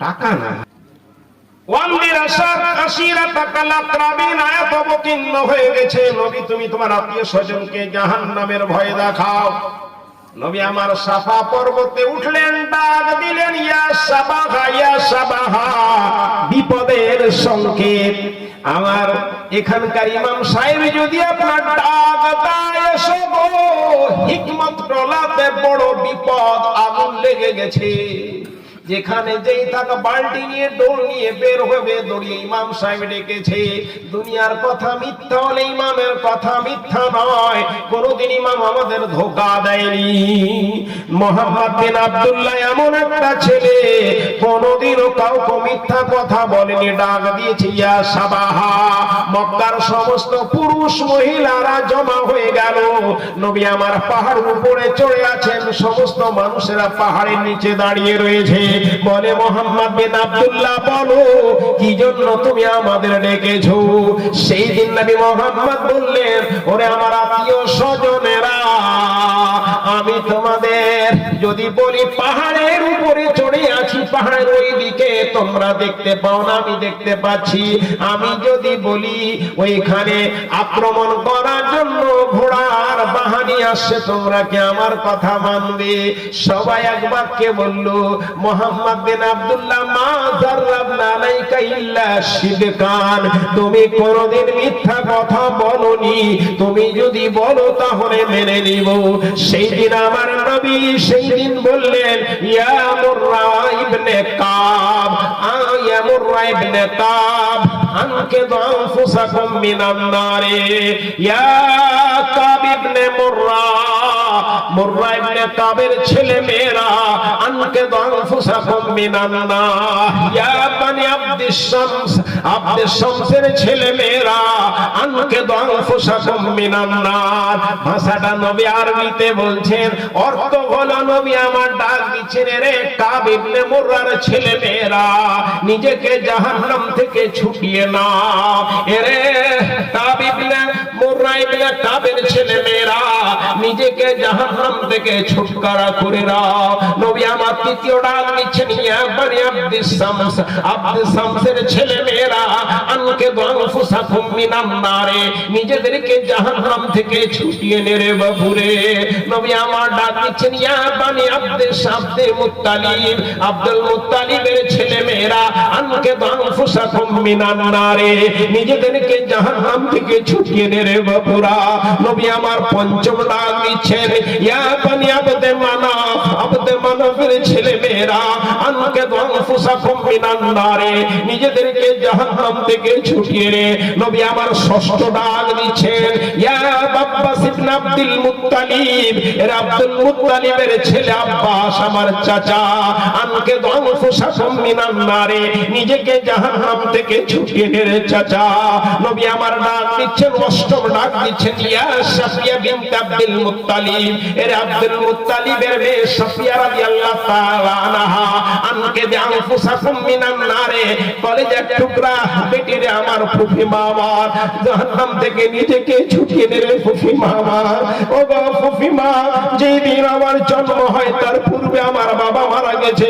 টাকা না। ওয়ান্দির আশিরাতাকাল আকরাবিন আয়াত অবতীর্ণ হয়ে গেছে। নবী তুমি তোমার আত্মীয় স্বজনকে জাহান্নামের ভয় দেখাও। নবী আমার সাফা পর্বতে উঠলেন, ডাক দিলেন, ইয়া সাবাহা ইয়া সাবাহা, বিপদের সংকেত। আমার এখানকার ইমাম সাহেব যদি আপনার ডাক দেয়, এসো গো, হিকমত টলাতে বড় বিপদ, আগুন লেগে গেছে। যেখানে যেই থাকা বালতি নিয়ে ডোল নিয়ে বের হবে দৌড়িয়ে ইমাম সাহেব ডেকেছে। দুনিয়ার কথা মিথ্যা হলে ইমামের কথা মিথ্যা নয়, কোনদিন ইমাম আমাদের ধোঁকা দেয়নি। মোহাম্মদ বিন আব্দুল্লাহ এমন একটা ছেলে, কোনদিনও কাউকে মিথ্যা কথা বলেনি, ডাক দিয়েছে ইয়া সাবাহা। মক্কার সমস্ত পুরুষ মহিলারা জমা হয়ে গেল। নবী আমার পাহাড়ের উপরে চড়ে আছেন, সমস্ত মানুষেরা পাহাড়ের নিচে দাঁড়িয়ে রয়েছে। বলে, মোহাম্মদ বিন আব্দুল্লাহ বলো, কি জন্য তুমি আমাদের ডেকেছো? সেই দিন নবী মোহাম্মদ বললেন, ওরে আমার আত্মীয় স্বজনেরা, আমি তোমাদের যদি বলি পাহাড়ের উপরে চড়ে আছি, পাহাড়ের ওই দিকে তোমরা দেখতে পাও না, আমি দেখতে পাচ্ছি। আমি যদি বলি ওইখানে আক্রমণ করার জন্য ঘোড়ার বাহিনী আসছে, তোমরা কি আমার কথা মানবে? সবাই এক বাক্যে বলল, মোহাম্মদ বিন আব্দুল্লাহ, মা জাররাবনা আলাইকা ইল্লা সিদকান, তুমি কোনদিন মিথ্যা কথা বলনি, তুমি যদি বলো তাহলে মেনে নিব। সেই দিন আমার নবী সেই দিন বললেন, ইয়া মুররা ইবনে কাব, ইয়া মুররা ইবনে কাব, আনকিদু আনফুসাকুম মিনান নারে, ইয়া কাব ইবনে মুররা, মুররা ইবনে কাবের ছেলে মেয়েরা, আনকিদু আনফুসাকুম মিনান নার, ইয়া বানি আব্দিস শামস, আব্দিস শামসের ছেলে মেয়েরা, আনকিদু আনফুসাকুম মিনান নার। ভাষাটা নবী আরবিতে বলছেন, অর্থ হলো নবী আমার ডাক দিচ্ছেন, রে কাব ইবনে মুররার ছেলে মেয়েরা, নিজেকে জাহান্নাম থেকে ছুটিয়ে নাও। এরে কাব ইবনে মুররা ইবনে কাবের ছেলে মেয়েরা, নিজেকে জাহান্নাম থেকে ছুটকারা করে নাও। নবী আমার তৃতীয় ডাক দিচ্ছেন, ইয়া বানি আব্দিস শামস, আব্দিস শামসের ছেলে মেয়েরা, আনকিদু আনফুসাকুম মিনান নারে, নিজেদেরকে জাহান্নাম থেকে ছুটিয়ে নে রে বাবুরে। নবী আমার ডাক দিচ্ছেন, ইয়া বানি আব্দিস আব্দুল মুত্তালিব, আব্দুল মুত্তালিবের ছেলে মেয়েরা, আনকিদু আনফুসাকুম মিনান নারে, নিজেদেরকে জাহান্নাম থেকে ছুটিয়ে নে রে বাবুরা। নবী আমার পঞ্চম ডাক দিচ্ছেন, ইয়া বানি আব্দে মানাফ, আব্দে মানাফের ছেলে মেয়েরা, আনকিদু আনফুসাকুম মিনান নারে, নিজেদেরকে জাহান্নাম থেকে ছুটিয়ে নে। নবী আমার ষষ্ঠ ডাক দিচ্ছেন, ইয়া আব্বাস ইবনে আব্দুল মুত্তালিব, এর আব্দুল মুত্তালিবের ছেলে আব্বাস আমার চাচা, আনকিদু আনফুসাকুম মিনান নারে, নিজেকে জাহান্নাম থেকে ছুটিয়ে নে রে চাচা। নবী আমার ডাক দিচ্ছেন, অষ্টম ডাক দিচ্ছেন, ইয়া সাফিয়া বিনত আব্দুল মুত্তালিব, এর আব্দুল মুত্তালিবের মেয়ে সাফিয়া রাদিয়াল্লাহু তাআলা আনহা, আনকিদু আনফুসাকুম মিনান নারে, কলেজের টুকরা বেটিরে আমার ফুফি মা, আমার জাহান্নাম থেকে নিজেকে ছুটিয়ে নে রে ফুফি মা। ও গো ফুফি মা, যেই দিন আমার জন্ম হয় তার পূর্বে আমার বাবা মারা গেছে,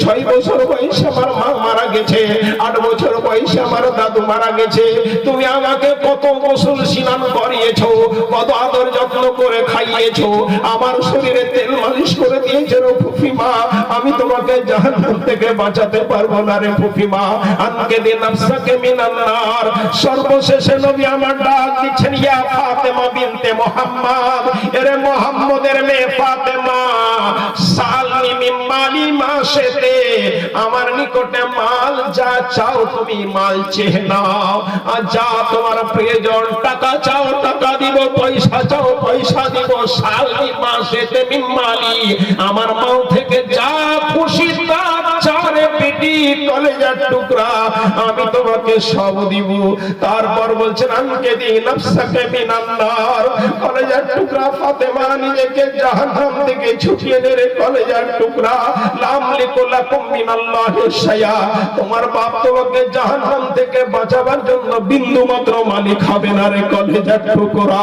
6 বছর বয়সে আমার মা মারা গেছে, 8 বছর বয়সে আমার দাদু মারা গেছে। তুমি আমাকে কত গোসল স্নান করিয়েছো, কত আদর যত্ন করে খাইয়েছো, আমার শরীরে তেল মালিশ করে দিয়েছো রে ফুফি মা, আমি তোমাকে জাহান্নাম থেকে বাঁচাতে পারবো না রে ফুফি মা। আনকিদু নাফসাকা মিনান নার। সর্বশেষে নবী আমার ডাক দিচ্ছেন, ইয়া ফাতেমা বিনতে মুহাম্মদ, এরে মুহাম্মদের মেয়ে ফাতেমা, সালনি মিন মালি মা শেতে, আমার নিকটে মাল যা চাও তুমি মাল চেয়ে নাও, আর যা তোমার প্রয়োজন, টাকা চাও টাকা দিব, পয়সা চাও পয়সা দিব, সালনি মা শেতে মিন মালি, আমার মাল থেকে যা খুশি তা চারে পেটি কলেজার টুকরা আমি তোমাকে সব দিব। তারপর বলছেন, আনকিদু নাফসাকা মিনান নার, কলেজার টুকরা ফাতেমা, নিজেকে জাহান্নাম থেকে ছুটিয়ে নে রে কলেজার টুকরা। লামলিকু লাকুম মিনাল্লাহি শাইআ, তোমার বাপ তোমাকে জাহান্নাম থেকে বাঁচাবার জন্য বিন্দু মাত্র মালিক হবে না রে কলেজার টুকরা।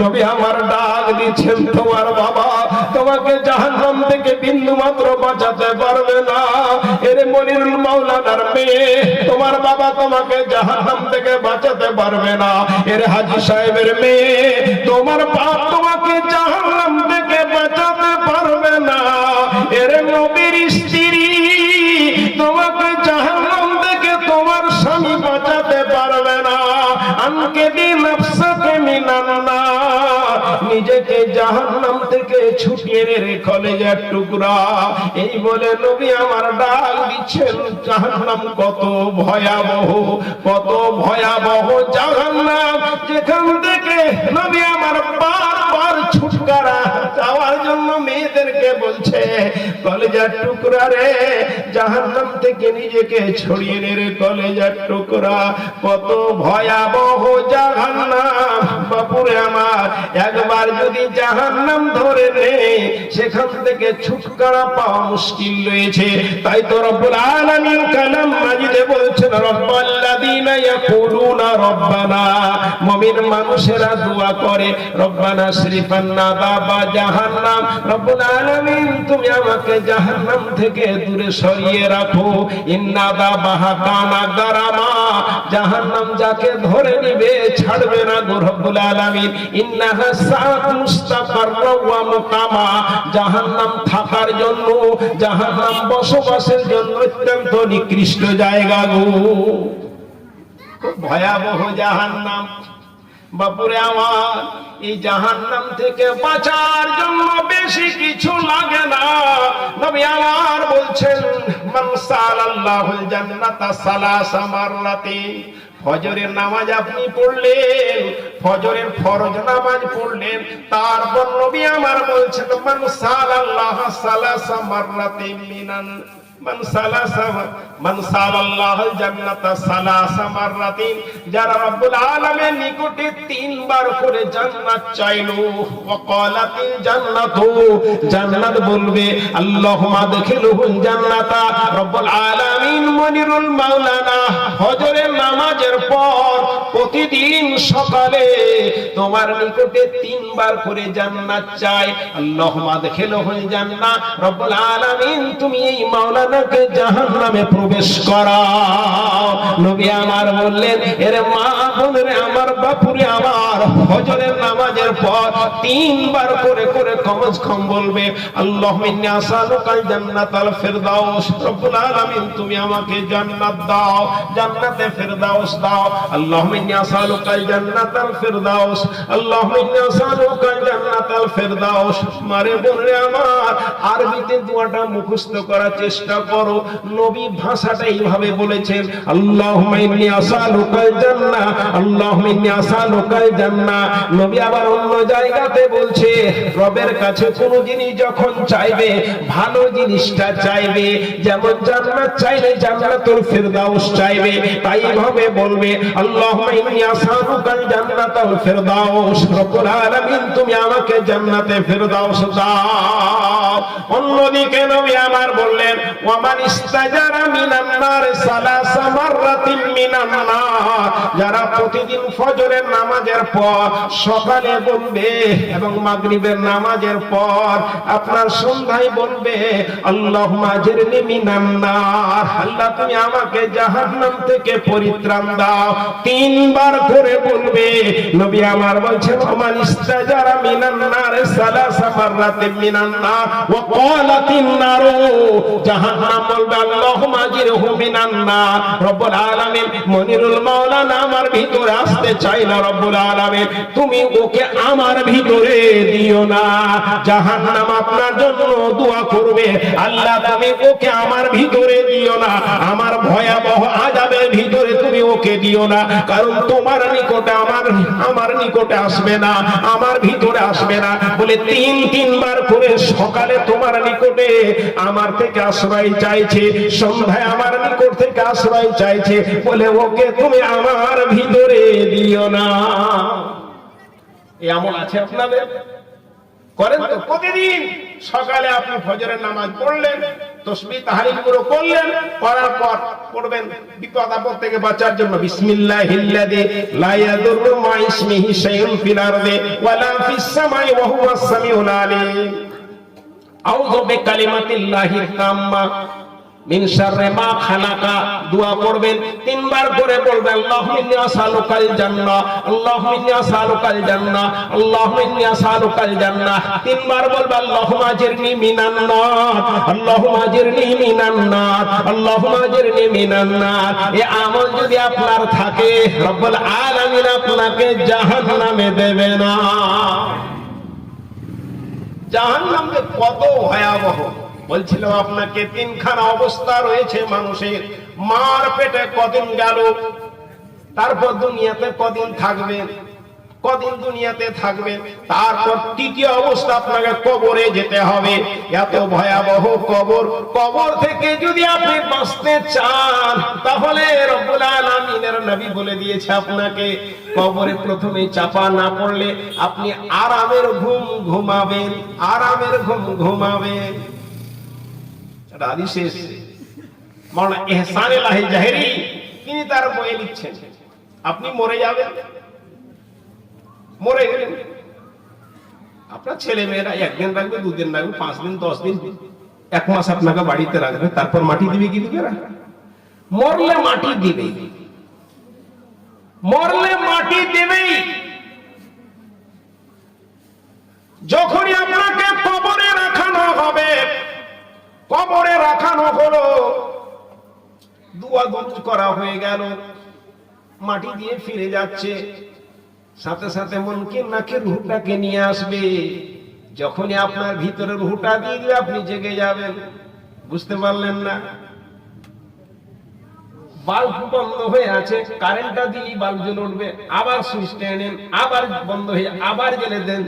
নবী আমার ডাক দিচ্ছেন, তোমার বাবা তোমাকে জাহান্নাম থেকে বিন্দু মাত্র বাঁচাতে পারবে না। এরে মনিরুল মাওলানার মেয়ে, তোমার তোমার বাবা তোমাকে জাহান্নাম থেকে বাঁচাতে পারবে না। এর হাজী সাহেবের মেয়ে, তোমার বাপ তোমাকে জাহান্নাম থেকে বাঁচাতে পারবে না। এর নবীর স্ত্রী, তোমাকে জাহান্নাম থেকে তোমার স্বামী বাঁচাতে পারবে না। আনকে দিন নফসাকে মিনান নার, নিজেকে জাহান্নাম থেকে ছুটিয়ে রে কলেজার টুকরা। এই বলে নবী আমার ডাক দিচ্ছেন জাহান্নাম কত ভয়াবহ, কত ভয়াবহ জাহান্নাম, যেখান থেকে নবী আমার বারবার ছুটকারা যাওয়ার জন্য মেয়েদেরকে বলছে, কলেজার টুকরা রে, জাহান্নাম থেকে নিজেকে ছড়িয়ে নে রে কলেজার টুকরা। কত ভয়াবহ জাহান্নাম বাপুরে আমার, একবার যদি জাহান্নাম ধরে নে, সেখান থেকে ছুটকারা পাওয়া মুশকিল রয়েছে। তাই তো রব্বুল আলামিন কালাম মাজিদে বলছেন, রব্বাল্লাযীনা ইয়াকুলুনা রব্বানা, মুমিন মানুষেরা দোয়া করে, রব্বানা শরীফান্না আযাবা জাহান্নাম, রব্বুল আলামিন তুমি আমাকে জাহান্নাম থেকে দূরে সরিয়ে রাখো। ইন্না আযাবাহা কানা গারামা, জাহান্নাম যাকে ধরে নিবে ছাড়বে না গো রব্বুল আলামিন। ইন্নাহা সাআত মুস্তাকাররা ওয়া মুকামা, জাহান্নাম থাকার জন্য, জাহান্নাম বসবাসের জন্য অত্যন্ত নিকৃষ্ট জায়গা গো। খুব ভয়াবহ জাহান্নাম বাপুরে আমার। এই জাহান্নাম থেকে বাঁচার জন্য বেশি কিছু লাগে না। নবী আমার বলছেন, মান সালাল্লাহুল জান্নাতা সালাসা মাররাতিন, ফজরের নামাজ আপনি পড়লেন, ফজরের ফরজ নামাজ পড়লেন, তারপর নবী আমার বলছেন, মান সালাল্লাহ সালাসা মাররাতিন মিনান মান সালাল্লাহুল জান্নাতা সালাসা মাররাতিন, যারা রব্বুল আলামিনের নিকটে তিনবার করে জান্নাত চাইলো, ওয়া ক্বালাতিল জান্নাতু, জান্নাত বলবে, আল্লাহুম্মা আদখিলহুল জান্নাতা, রব্বুল আলামিন মনিরুল মাওলানা ফজরের নামাজের পর প্রতিদিন সকালে তোমার নিকটে তিনবার করে জান্নাত চাই, আল্লাহুম্মা আদখিলহুল জান্নাহ, রব্বুল আলামিন তুমি এই মাওলানাকে জাহান্নামে প্রবেশ করাও। নবী আমার বললেন, এর মা বোনেরে আমার, বাপুরে আমার, ফজরের নামাজের পর তিনবার করে করে কমজ কম বলবে, আল্লাহুম্মা ইন্নী আসআলুকাল জান্নাতাল ফিরদাউস, রব্বুল আলামিন তুমি আমাকে জান্নাত দাও, জান্নাতে ফিরদাউস দাও। আল্লাহুম্মা ইন্নী আসআলুকাল জান্নাতাল ফিরদাউস, আল্লাহুম্মা ইন্নী আসআলুকাল জান্নাতাল ফিরদাউস। মারে বোনেরে আমার, আরবিতে দোয়াটা মুখস্থ করার চেষ্টা করো। নবী ভাষাটা এইভাবে বলেছেন, আল্লাহুম্মা ইন্নী আসআলুকাল জান্নাহ, আল্লাহুম্মা ইন্নী আসআলুকাল জান্নাহ। নবী আবার অন্য জায়গাতে বলছে, রবের কাছে কোনো জিনিস যখন চাইবে, ভালো জিনিসটা চাইবে, যেমন জান্নাত চাইলে জান্নাতুল ফিরদাউস চাইবে, তাই ভাবে বলবে, আল্লাহুম্মা ইন্নী আসআলুকাল জান্নাতাল ফিরদাউস, রব্বুল আলামিন তুমি আমাকে জান্নাতে ফিরদাউস দাও। অন্যদিকে নবী আমার বললেন, ওয়ামান ইস্তাজারা মিনান নার সালাসা মাররাতিন মিনান নার, যারা প্রতিদিন ফজরের নামাজের পর সকালে বলবে এবং মাগরিবের নামাজের পর আপনার সন্ধ্যায় বলবে, আল্লাহুম্মা আজরিনি মিনান নার, আল্লাহ তুমি আমাকে জাহান্নাম থেকে পরিত্রাণ দাও, তিনবার করে বলবে। নবী আমার বলছেন, ওয়ামান ইস্তাজারা মিনান নার সালাসা মাররাতিন মিনান নার ওয়া ক্বালাতিন নারু, জাহান্নাম বলবে, আল্লাহুম্মা আজরিহু মিনান নার, রব্বুল আলামিন মনিরুল মাওলানা আমার ভিতরে আসতে চাই না, রব্বুল আলামিন তুমি ওকে আমার ভিতরে দিও না। জাহান্নাম আপনার জন্য দোয়া করবে, আল্লাহ তুমি ওকে আমার ভিতরে দিও না, আমার ভয়াবহ আযাবের ভিতরে তুমি ওকে দিও না, কারণ তোমার নিকটে আমার নিকটে আসবে না, আমার ভিতরে আসবে না বলে তিনবার করে সকালে তোমার নিকটে আমার থেকে আশ্রয় চাইছে, সন্ধ্যায় আমার নিকট থেকে আশ্রয় চাইছে, বলে ওকে তুমি আমার ভিতরে দিও না। এই আমল আছে আপনাদের? করেন তো? প্রতিদিন সকালে আপনি ফজরের নামাজ পড়লেন, তাসবিহ তাহলিল গুলো করলেন, করার পর পড়বেন বিপদ আপদ থেকে বাঁচার জন্য, বিসমিল্লাহিল্লাযী লা ইয়াদুররু মা ইসমিহি শাইউন ফিল আরদি ওয়ালা ফিস সামাই ওয়া হুয়াস সামিউল আলীম, আউযু বিকালিমাতিল্লাহিত তাম্মা মিন শাররি মা খালাকা দোয়া পড়বেন, তিনবার করে বলবেন আল্লাহুম্মা ইন্নী আসআলুকাল জান্নাহ, আল্লাহুম্মা ইন্নী আসআলুকাল জান্নাহ, আল্লাহুম্মা ইন্নী আসআলুকাল জান্নাহ। তিনবার বলবেন আল্লাহুম্মা আজিরনি মিনান নার, আল্লাহুম্মা আজিরনি মিনান নার, আল্লাহুম্মা আজিরনি মিনান নার। এই আমল যদি আপনার থাকে, রব্বুল আলামিন আপনাকে জাহান্নামে দেবে না। জাহান্নাম যে কত ভয়াবহ বলছিলাম আপনাকে, তিনখানা অবস্থা রয়েছে মানুষের। মার পেটে কদিন গেল, তারপর দুনিয়াতে কদিন থাকবেন, কদিন দুনিয়াতে থাকবেন, তারপর তৃতীয় অবস্থা আপনাকে কবরে যেতে হবে। এত ভয়াবহ কবর। কবর থেকে যদি আপনি বাঁচতে চান, তাহলে রব্বুল আলামিনের নবী বলে দিয়েছে আপনাকে কবরে প্রথমে চাপা না পড়লে আপনি আরামের ঘুম ঘুমাবেন, আরামের ঘুম ঘুমাবেন। হাদিসে এসেছে, মাওলানা ইহসান এলাহি জাহেরি তিনি তার বইয়ে লিখছেন, আপনি মরে যাবেন, মরে গেলেন, আপনার ছেলে মেয়েরা একদিন রাখবে, দুদিন রাখবে, 5 দিন, 10 দিন, 1 মাস আপনাকে বাড়িতে রাখবে, তারপর মাটি দিবে কি দিবে না? মরলে মাটি দিবে, মরলে মাটি দিবেই। যখনই আপনাকে কবরে রাখানো হবে, কবরে রাখানো হলো, দোয়া দরুদ করা হয়ে গেল, মাটি দিয়ে ফিরে যাচ্ছে, সাথে সাথে মনকে নাকে রুহটাকে নিয়ে আসবে। যখনই আপনার ভিতরে রুহটা দিয়ে দিবে, আপনি জেগে যাবেন। বুঝতে পারলেন না? বাল্ব বন্ধ হয়ে আছে, কারেন্টটা দিয়ে বাল্ব জ্বলে উঠবে, আবার সুইচ টেনে আবার বন্ধ হয়ে আবার জ্বেলে দেন,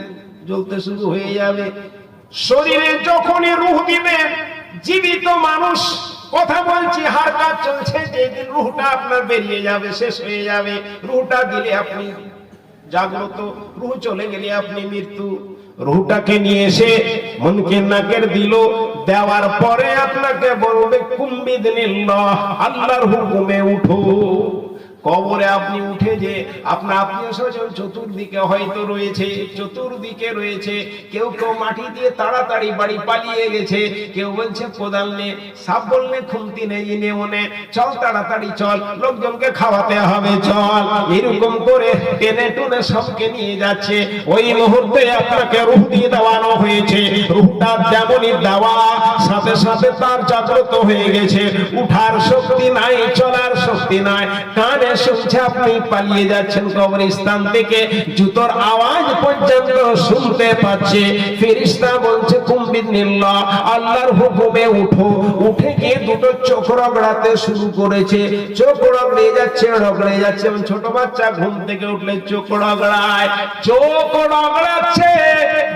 জ্বলতে শুরু হয়ে যাবে। শরীরে যখনই রুহ দিবে, জীবিত মানুষ কথা বলছি, হার কাজ চলছে, যেদিন রুহটা আপনার বেরিয়ে যাবে, শেষ হয়ে যাবে, রুহটা দিলে আপনি জাগ্রত, রুহ চলে গেলে আপনি মৃত্যু। রুহটাকে নিয়ে এসে মনকে নাকের দিল, দেওয়ার পরে আপনাকে বলবে কুম্বিদিনিল্লাহ, আল্লাহর হুকুমে উঠো। কবরে আপনি উঠে যে আপনার আত্মীয় স্বজন চতুর্দিকে হয়তো রয়েছে, চতুর্দিকে রয়েছে, কেউ কেউ মাটি দিয়ে তাড়াতাড়ি বাড়ি পালিয়ে গেছে, কেউ বলছে কোদাল নে, সাপ বললে খুন্তি নেই, নে মনে চল তাড়াতাড়ি চল, লোকজনকে খাওয়াতে হবে চল, এরকম করে টেনে টুনে সবকে নিয়ে যাচ্ছে। ওই মুহূর্তে আপনাকে রূহ দিয়ে দেওয়ানো হয়েছে, রূহটা যেমনই দেওয়া সাথে সাথে তার জাগ্রত হয়ে গেছে, উঠার শক্তি নাই, চলার শক্তি নাই, কানে শুনছে আপনি পালিয়ে যাচ্ছেন কবরস্থান থেকে, জুতোর আওয়াজ পর্যন্ত শুনতে পাচ্ছে। ফেরেশতা বলছে কুম্বিদিনিল্লাহ, আল্লাহর হুকুমে উঠো। উঠে গিয়ে দুটো চোখ রগড়াতে শুরু করেছে, চোখ রগড়ে যাচ্ছে, রগড়ে যাচ্ছে। ছোট বাচ্চা ঘুম থেকে উঠলে চোখ রগড়ায়, চোখ রগড়াচ্ছে।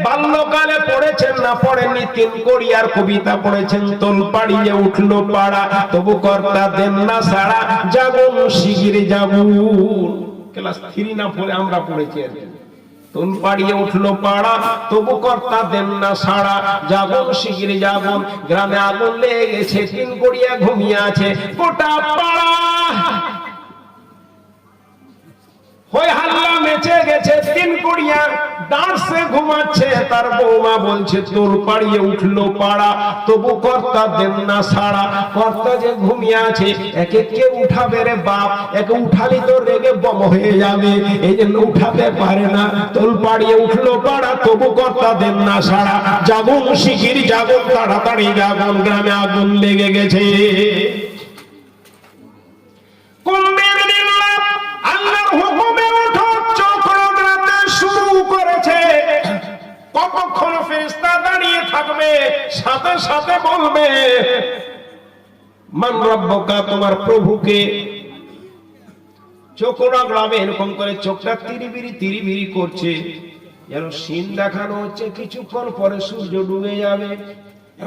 বাল্যকালে পড়েছেন না পড়েননি, 3 কোরিয়ার কবিতা পড়েছেন, তোল পাড়িয়ে উঠলো পাড়া, তবু কর্তা দেন না সাড়া, জাগুন শিগির জাগুন। ক্লাস 3 না 4 আমরা পড়েছি আর কি। তোল পাড়িয়ে উঠলো পাড়া, তবু কর্তা দেন না সাড়া, জাগুন শিগির জাগুন। গ্রামে আগুন লেগে গেছে, 3 কোরিয়া ঘুমিয়ে আছে, গোটা পাড়া হয়ে হাল্লা মেচে গেছে। 3 কোরিয়া দাঁড়ছে ঘুমাচ্ছে, তার বৌমা বলছে তোর পাড়িয়ে উঠলো পাড়া, তবু কর্তা দেন না সাড়া। কর্তা যে ঘুমিয়ে আছে, একে কে উঠাবে রে বাপ, একে উঠালি তো রেগে বম হয়ে যাবে, এই জন্য উঠাতে পারে না। তোর পাড়িয়ে উঠলো পাড়া, তবু কর্তা দেন না সাড়া, জাগুন শিগির জাগুন, তাড়াতাড়ি জাগুন, গ্রামে আগুন লেগে গেছে। আল্লাহর হুকুমে উঠো, চোখ রগড়াতে শুরু করেছে। কতক্ষণ ফেরেশতা দাঁড়িয়ে থাকবে, সাথে সাথে বলবে মান রব্বুকা, তোমার প্রভুকে। চোখ রগড়াবে, এরকম করে চোখটা তিরিবিরি তিরিবিরি করছে, যেন সিন দেখানো হচ্ছে কিছুক্ষণ পরে সূর্য ডুবে যাবে।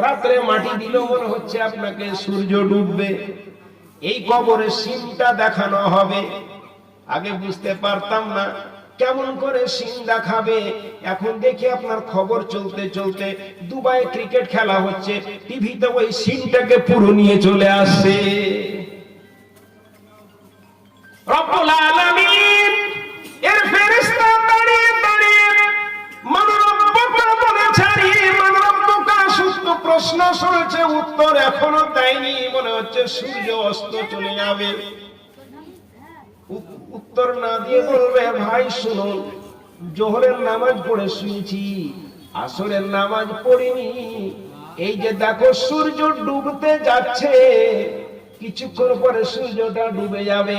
রাত্রে মাটি দিল, মনে হচ্ছে আপনাকে সূর্য ডুববে। এই কবরে সিনটা দেখানো হবে। আগে বুঝতে পারতাম না কেমন করে সিন দেখাবে, এখন দেখি আপনার খবর চলতে চলতে দুবাই ক্রিকেট খেলা হচ্ছে, টিভিতে ওই সিনটাকে পুরো নিয়ে চলে আসছে। রব্বুল আলামিন এর ফেরেশতা দাঁড়িয়ে দাঁড়িয়ে মান রব্বুকা বলে ছাড়িয়ে, মান রব্বুকা সুস্থ প্রশ্ন প্রশ্ন শুনেছে, উত্তর এখনো দেয়নি, মনে হচ্ছে সূর্য অস্ত চলে যাবে। উত্তর না দিয়ে বলবে, ভাই শুনুন, জোহরের নামাজ পড়ে শুয়েছি, আসরের নামাজ পড়িনি, এই যে দেখো সূর্য ডুবতে যাচ্ছে, কিছুক্ষণ পরে সূর্যটা ডুবে যাবে,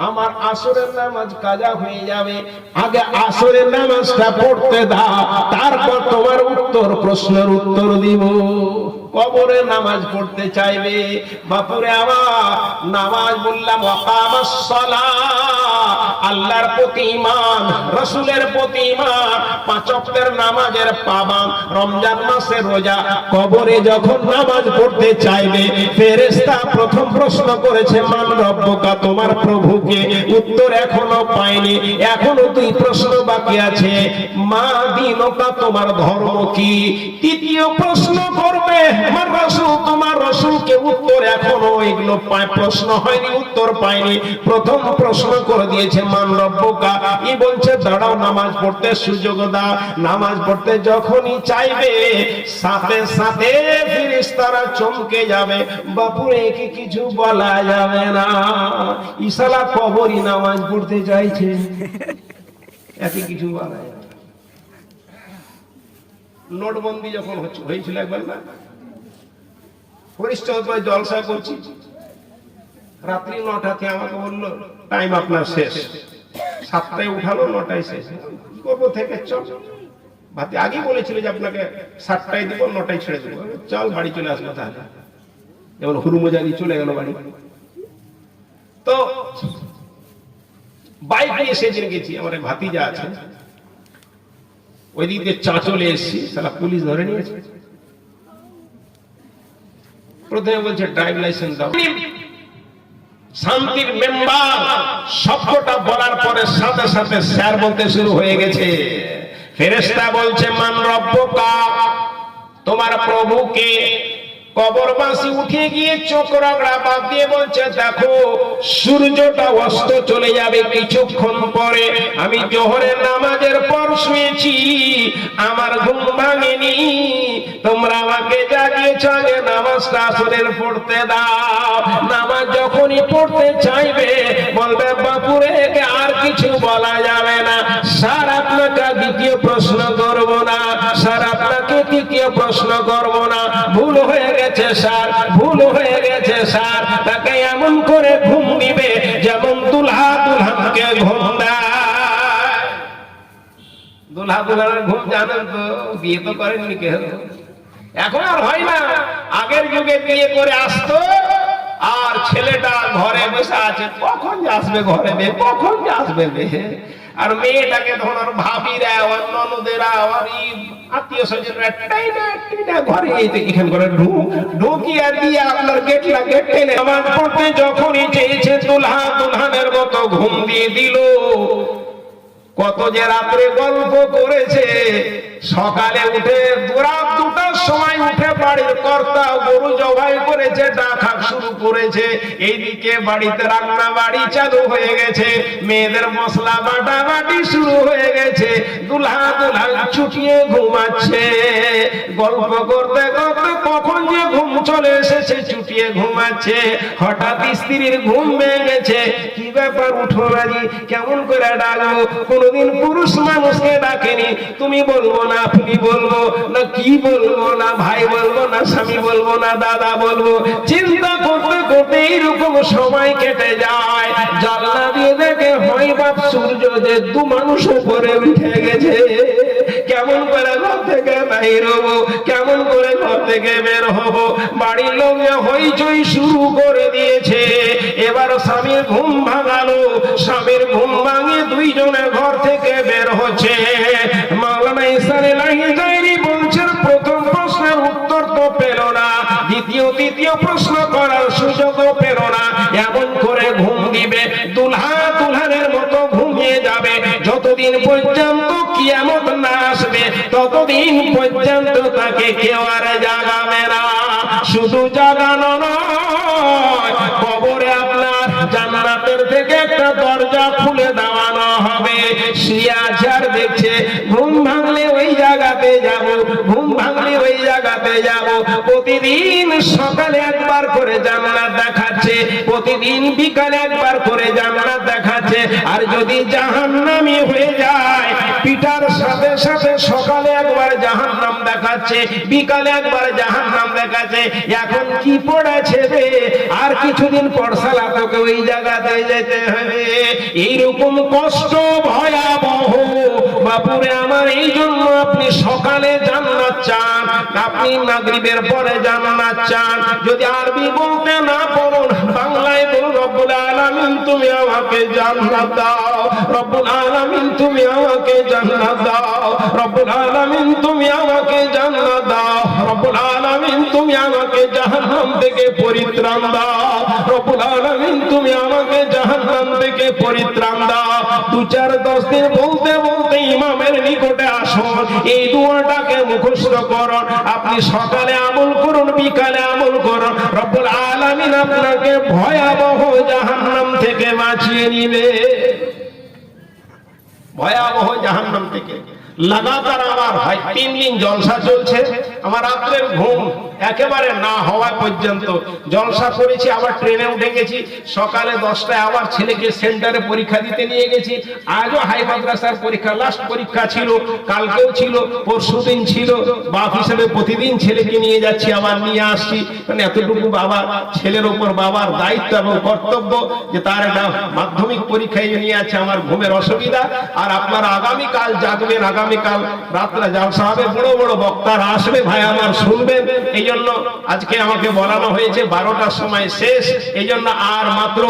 আমার আসরের নামাজ কাজা হয়ে যাবে, আগে আসরের নামাজটা পড়তে দাও, তারপর তোমার উত্তর প্রশ্নের উত্তর দিব। কবরে নামাজ পড়তে চাইবে, বাপুরে আমার নামাজ বললাম ওয়াকামাস সালাহ, আল্লাহর প্রতি ঈমান, রাসূলের প্রতি ঈমান, পাঁচ ওয়াক্তের নামাজের পাবন, রমজান মাসে রোজা, কবরে যখন নামাজ পড়তে চাইবে, ফেরেশতা প্রথম প্রশ্ন করেছে মান রব্বুকা, তোমার প্রভুকে, উত্তর এখনো পায়নি, এখনো দুই প্রশ্ন বাকি আছে, মা দীনুকা, তোমার ধর্ম কি, তৃতীয় প্রশ্ন করবে আমার রাসূল, তোমার রাসূলকে, উত্তর এখনো এগুলো প্রশ্ন হয়নি, উত্তর পায়নি, প্রথম প্রশ্ন করে দিয়েছে মান রব্বুকা, ই বলছে দাঁড়াও নামাজ পড়তে সুযোগ দাও, নামাজ পড়তে যখনই চাইবে সাথে সাথে ফেরেশতারা চমকে যাবে, বাপুরে কি কিছু বলা যাবে না, ইসালা কবরই নামাজ পড়তে চাইছে, এত কিছু বলা যাবে না। নোটবন্দি যখন হয়েছিল একবার না, পরিষ্কার জলসা করছি, রাত্রি 9টাতে আমাকে বললো টাইম আপনার শেষ, 7টায় উঠালো, 9টায় শেষ, কি করবো থেকে চল, ভাতি আগেই বলেছিল যে আপনাকে 7টায় দিব, 9টায় ছেড়ে দেবো, চল বাড়ি চলে আসবো, তাহলে যেমন হুরুমজারি চলে গেল বাড়ি। তো বাইক নিয়ে সেদিন গেছি, আমার ভাতিজা আছে, ওই দিক দিয়ে চাঁচলে এসেছি, সারা পুলিশ ধরে নিয়েছে, প্রথমে বলছে ড্রাইভ লাইসেন্স দাও, শান্তির মেম্বার শব্দটা বলার পরে সাথে সাথে স্যার বলতে শুরু হয়ে গেছে, ফেরেশতা বলছে মান রব্বুকা, তোমার প্রভুকে, কবরবাসী উঠে গিয়ে চোখ রাগড়া বাদ দিয়ে বলছে দেখো সূর্যটা অস্ত চলে যাবে কিছুক্ষণ পরে, আমি জোহরের নামাজের পর শুয়েছি, আমার ঘুম ভাঙেনি, তোমরা আমাকে জাগিয়েছ, আগে নামাজটা আসরের পড়তে দাও, নামাজ যখনই পড়তে চাইবে বলবে বাপুরে আর কিছু বলা যাবে না, স্যার আপনাকে দ্বিতীয় প্রশ্ন করব না, স্যার আপনাকে তৃতীয় প্রশ্ন করব না, ভুল হয়ে গেছে স্যার, ভুল হয়ে গেছে স্যার, তাকে এমন করে ঘুম দিবে যেমন দুলহা দুলহানকে ঘুম দেয়। দুলহা দুলহানের ঘুম জানেন তো, বিয়ে তো করেননি কেউ, এখন আর হয় না, আগের যুগে বিয়ে করে আসতো, আর ছেলেটা ঘরে বসে আছে, কখন আসবে ঘরে মেয়ে, কখন আসবে মেয়ে, আর মেয়েটাকে তখন আর ভাবিরা, আর ননদেরা, আর আত্মীয় স্বজনরা ঘরে এখান করে ঢুকিয়ে দিয়ে আপনার গেট টেনে নামাজ পড়তে যখনই চেয়েছে দুলহা দুলহানের মতো ঘুম দিয়ে দিল। কত যে রাত্রে গল্প করেছে, সকালে উঠে রাত 2টার সময় উঠে বাড়ির কর্তা গরু জবাই করেছে, ডাকা শুরু করেছে, এইদিকে বাড়িতে রান্না বাড়ি চালু হয়ে গেছে, মেয়েদের মশলা বাটা বাটি শুরু হয়ে গেছে, দুলহা দুলহান চুটিয়ে ঘুমাচ্ছে, গল্প করতে করতে কখন যে ঘুম চলে এসেছে, চুটিয়ে ঘুমাচ্ছে, হঠাৎ স্ত্রীর ঘুম ভেঙেছে, কি ব্যাপার উঠো রাজি, কেমন করে ডাকবো, কোনদিন পুরুষ মানুষকে ডাকেনি, তুমি বলবো না আপনি বলবো না, কি বলবো না ভাই বলবো না, স্বামী বলবো না, দাদা বলবো, চিন্তা করতে করতে এইরকম সময় কেটে যায়, জানলা দিয়ে দেখে হয় বাপ সূর্য যে দু মানুষ উপরে উঠে গেছে, কেমন করে ঘর থেকে বাইর হবো, কেমন করে ঘর থেকে বের হবো, বাড়ির লোক হইচই শুরু করে দিয়েছে, এবার স্বামীর ঘুম ভাঙালো, স্বামীর ঘুম ভাঙে দুইজনে ঘর থেকে বের হচ্ছে। মাওলানা ইহসান এলাহী জাইরি বলছেন প্রথম প্রশ্নের উত্তর তো পেল না, তৃতীয় প্রশ্ন করার সুযোগও পেল না, এমন করে ঘুম দিবে দুলহা দুলহানের মতো ঘুমিয়ে যাবে, যতদিন পর্যন্ত কিয়ামত না আসবে ততদিন পর্যন্ত তাকে কেউ আর জাগাবে না। শুধু জাগানো নয়, কবরে আপনার জান্নাতের থেকে একটা দরজা খুলে দেওয়ানো হবে, শিয়াচার দেখছে ঘুম ভাঙলে ওই জায়গাতে যাব, ঘুম ভাঙলে ওই জায়গাতে জান্নাতে যাব। প্রতিদিন সকালে একবার করে জান্নাত দেখাচ্ছে, প্রতিদিন বিকালে একবার করে জান্নাত দেখাচ্ছে। আর যদি জাহান্নামী হয়ে যায়, পিটার সাথে সাথে সকালে একবার জাহান্নাম দেখাচ্ছে, বিকালে একবার জাহান্নাম দেখাচ্ছে। এখন কি পড়েছে রে, আর কিছুদিন পর সালা তোকে ওই জায়গাতে যেতে হবে। এইরকম কষ্ট ভয়াবহ বাপুরে আমার। এই জন্য আপনি সকালে জান্নাত চান, আপনি মাগরিবের পরে জান্নাত চান। যদি আরবি বলতে না পারেন, বাংলায় বলুন, রব্বুল আলামিন তুমি আমাকে জান্নাত দাও, রব্বুল আলামিন তুমি আমাকে জান্নাত দাও, রব্বুল আলামিন তুমি আমাকে জান্নাত দাও, রব্বুল আলামিন তুমি আমাকে জাহান্নাম থেকে পরিত্রাণ দাও, রব্বুল আলামিন তুমি আমাকে জাহান্নাম থেকে পরিত্রাণ দাও। 2-4-10 দিন বলতে বলতে ইমামের নিকটে আসুন, এই দোয়াটাকে মুখস্থ করুন। আপনি সকালে আমল করুন, বিকালে আমল করুন, রব্বুল আলামিন আপনাকে ভয়াবহ জাহান্নাম থেকে বাঁচিয়ে নিবে, ভয়াবহ জাহান্নাম থেকে। লাগাতার আমার ভাই 3 দিন জলসা চলছে, আমার রাত্রের ঘুম একেবারে না হওয়া পর্যন্ত জলসা করেছি। আবার ট্রেনে উঠে গেছি, সকালে 10টায় আবার ছেলেকে সেন্টারে পরীক্ষা দিতে নিয়ে গেছি। আজও হাই মাদ্রাসার পরীক্ষা, লাস্ট পরীক্ষা ছিল, কালকেও ছিল, পরশুদিন ছিল। বাপ হিসেবে প্রতিদিন ছেলেকে নিয়ে যাচ্ছি, আবার নিয়ে আসছি। মানে এতটুকু বাবা, ছেলের উপর বাবার দায়িত্ব এবং কর্তব্য যে তার একটা মাধ্যমিক পরীক্ষায় নিয়ে আছে। আমার ঘুমের অসুবিধা। আর আপনারা আগামীকাল জাগবেন, আগামীকাল রাত্রে জলসা হবে, বড় বড় বক্তারা আসবে, ভাই আমার শুনবেন। এই জন্য আজকে আমাকে বলানো হয়েছে 12টার সময় শেষ, এই জন্য আর মাত্র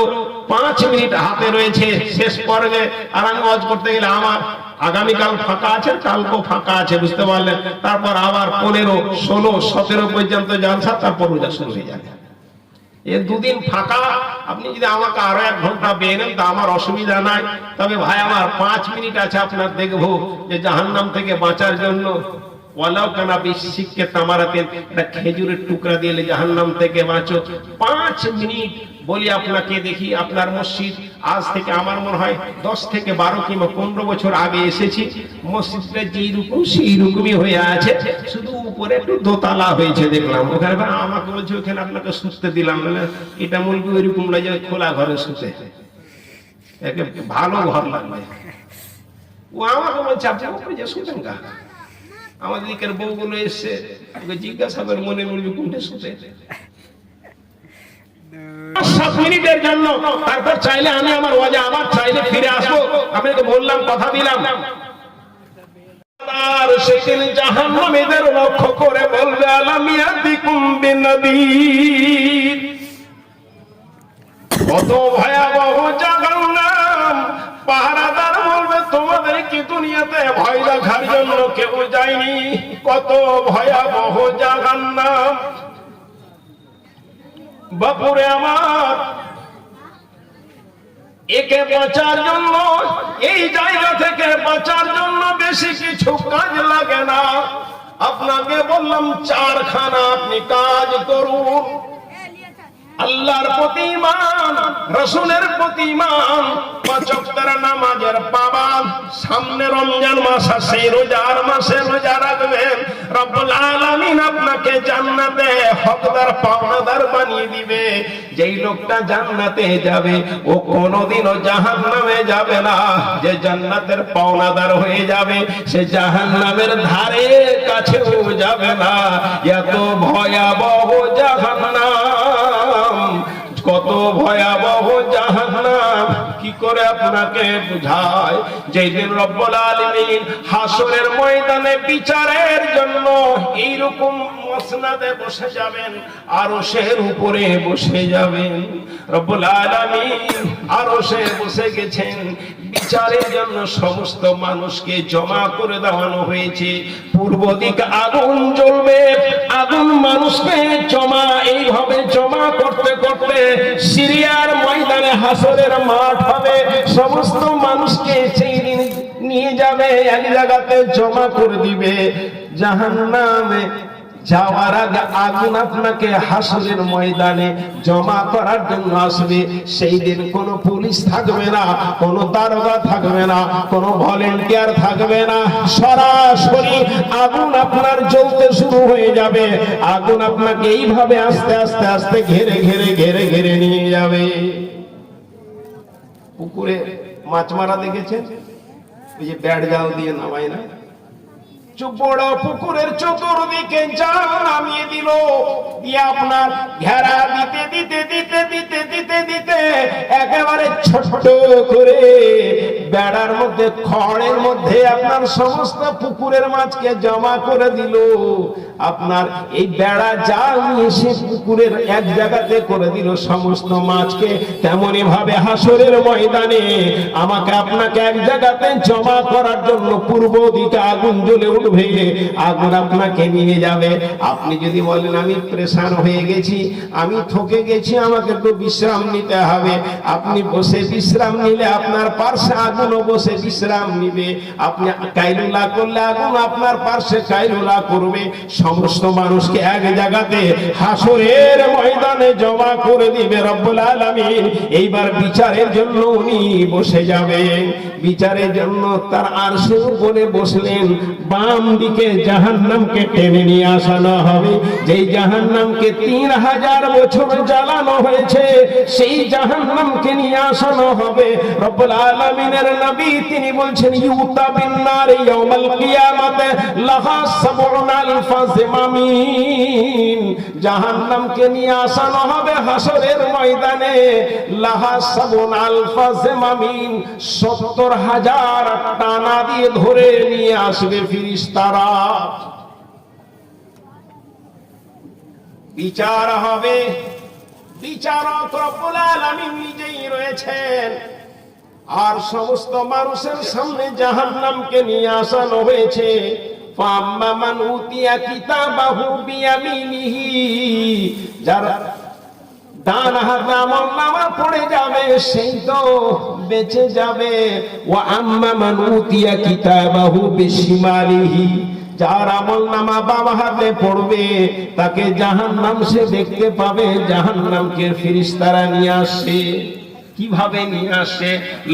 5 মিনিট হাতে রয়েছে শেষ পর্বে। আর আমি ওয়াজ করতে গেলে আমার আগামীকাল ফাঁকা আছে, কালকেও ফাঁকা আছে, বুঝতে পারলেন। তারপর আবার 15, 16, 17 পর্যন্ত জলসা, তারপর রোজা শুরু হয়ে যাবে। এই 2 দিন ফাঁকা। আপনি যদি আমাকে আরো 1 ঘন্টা পেয়ে নেন তা আমার অসুবিধা নাই। তবে ভাই আমার 5 মিনিট আছে, আপনার দেখবো যে জাহান্নাম থেকে বাঁচার জন্য ওয়ালাউ কানা বিশিককে তামারাতেন, একটা খেজুরের টুকরা দিয়ে জাহান্নাম থেকে বাঁচো। 5 মিনিট বলি আপনাকে দেখি। আপনার মসজিদ আজ থেকে আমার মনে হয় 10 থেকে 12 কিংবা 15 বছর আগে এসেছি। মসজিদটা যেই রকম সেই রকমই হয়ে আছে, শুধু উপরে একটু দোতলা হয়েছে দেখলাম। ওখানে আমাকে বলছে ওখানে আপনাকে শুতে দিলাম, এটা মুরগি ওই রকম লাগে খোলা ঘরে শুতে, একে ভালো ঘর লাগবে। ও আমাকে বলছে আপনি উপরে যে শুতেন গা। আমাদের দিকের বউগুলো এসছে, ওকে জিজ্ঞাসা করে মনে মুরগি কোনটা শুতে। 7 মিনিটের জন্য, তারপর চাইলে আমি আমার ওয়াজে আবার চাইলে ফিরে আসবো। আপনাকে বললাম, কথা দিলাম। আর সেদিন জাহান্নামীদের লক্ষ্য করে বলবে আলামিয়াতিকুম বিনাদির, কত ভয়াবহ জাহান্নাম। পাহারাদার বলবে তোমাদের কি দুনিয়াতে ভয় দেখার জন্য কেউ যায়নি? কত ভয়াবহ জাহান্নাম বাপুরে আমার। একে বাঁচার জন্য, এই জায়গা থেকে বাঁচার জন্য বেশি কিছু কাজ লাগে না। আপনাকে বললাম 4খানা আপনি কাজ করুন। আল্লাহর প্রতি ঈমান, রাসূলের প্রতি ঈমান, 5 ওয়াক্তের নামাজের পাবন্দ। সামনে রমজান মাস আসে, রোজার মাসে রোজা রাখবেন। রব্বুল আলামিন আপনাকে জান্নাতে হকদার পাওনাদার বানিয়ে দিবে। যেই লোকটা জান্নাতে যাবে ও কোনোদিনও জাহান্নামে যাবে না। যে জান্নাতের পাওনাদার হয়ে যাবে সে জাহান্নামের ধারে কাছেও যাবে না। এত ভয়াবহ জাহান্নাম, কত ভয়াবহ জাহান্নাম কি করে আপনাকে বুঝায়। যেই দিন রব্বুল আলামিন হাসরের ময়দানে বিচারের জন্য এইরকম মসনাদে বসে যাবেন, আরশের উপরে বসে যাবেন। রব্বুল আলামিন আরশে বসে গেছেন, বিচারের জন্য সমস্ত মানুষকে জমা করে দেওয়ানো হয়েছে। পূর্ব দিক আগুন জ্বলবে, আগুন মানুষকে জমা, এইভাবে জমা করতে করতে সিরিয়ার ময়দানে হাসরের মাঠ হবে। সমস্ত মানুষকে সেই দিন নিয়ে যাবে, এক জায়গাতে জমা করে দিবে। জাহান্নামে যাওয়ার আগে আগুন আপনাকে হাসরের ময়দানে জমা করার জন্য আসবে। সেই দিন কোনো পুলিশ থাকবে না, কোনো দারোগা থাকবে না, কোনো ভলেন্টিয়ার থাকবে না। সরাসরি আগুন আপনার জ্বলতে শুরু হয়ে যাবে। আগুন আপনাকে এইভাবে আস্তে আস্তে আস্তে ঘেরে ঘেরে ঘেরে ঘেরে নিয়ে যাবে। পুকুরে মাছ মারা দেখেছেন? ওই যে ব্যাট জাল দিয়ে নামায় না, বড় পুকুরের চতুর্দিকে জাল নামিয়ে দিল, দিয়ে আপনার ঘেরা দিতে দিতে দিতে দিতে দিতে দিতে একেবারে ছোট করে বেড়ার মধ্যে, খড়ের মধ্যে আপনার সমস্ত পুকুরের মাছকে জমা করে দিল। আপনার এই বেড়া জাল নিয়ে সে পুকুরের এক জায়গাতে করে দিল সমস্ত মাছকে। তেমনি ভাবে হাসরের ময়দানে আমাকে আপনাকে এক জায়গাতে জমা করার জন্য পূর্ব দিকে আগুন জ্বলে উঠবে, আগুন আপনাকে নিয়ে যাবে। আপনি যদি বলেন আমি প্রেসার হয়ে গেছি, আমি থকে গেছি, আমাকে একটু বিশ্রাম নিতে হবে, আপনি বসে বিশ্রাম নিলে আপনার পার্শ্বে আগুনও বসে বিশ্রাম নিবে। আপনি কাইলুলা করলে আগুন আপনার পার্শ্বে কাইলুলা করবে। সমস্ত মানুষকে এক জায়গাতে হাসরের ময়দানে জমা করে দিবে রব্বুল আলামিন। এইবার বিচারের জন্য উনি বসে যাবেন। বিচারের জন্য তার আরশের উপরে বসলেন। বাম দিকে জাহান্নামকে টেনে নিয়ে আসানো হবে। যেই জাহান্নামকে 3000 বছর জ্বালানো হয়েছে, সেই জাহান্নামকে নিয়ে আসানো হবে। রব্বুল আলামিনের নবী তিনি বলছেন, ইউতা বিন নার ইয়াউমাল কিয়ামাতে লাহা 70000 জিমামিন। জাহান্নামকে নিয়ে আসানো হবে হাসরের ময়দানে, লাহা 70000 জিমামিন, 70000 টানা দিয়ে ধরে নিয়ে আসবে ফেরেশতারা। বিচার হবে, বিচারক রব্বুল আলামিন নিজেই রয়েছেন। আর সমস্ত মানুষের সামনে জাহান্নামকে নিয়ে আসানো হয়েছে। ফাম্মা মান উতিয়া কিতাবাহু বিয়ামিনিহি, যার ডান হাতে আমলনামা পড়ে যাবে সেই তো বেঁচে যাবে। ওয়া আম্মা মান উতিয়া কিতাবাহু বিশিমালিহি, যার আমলনামা বাম হাতে পড়বে তাকে জাহান্নাম সে দেখতে পাবে। জাহান্নামকে ফেরেশতারা নিয়ে আসে। কিভাবে নিয়ে আসে?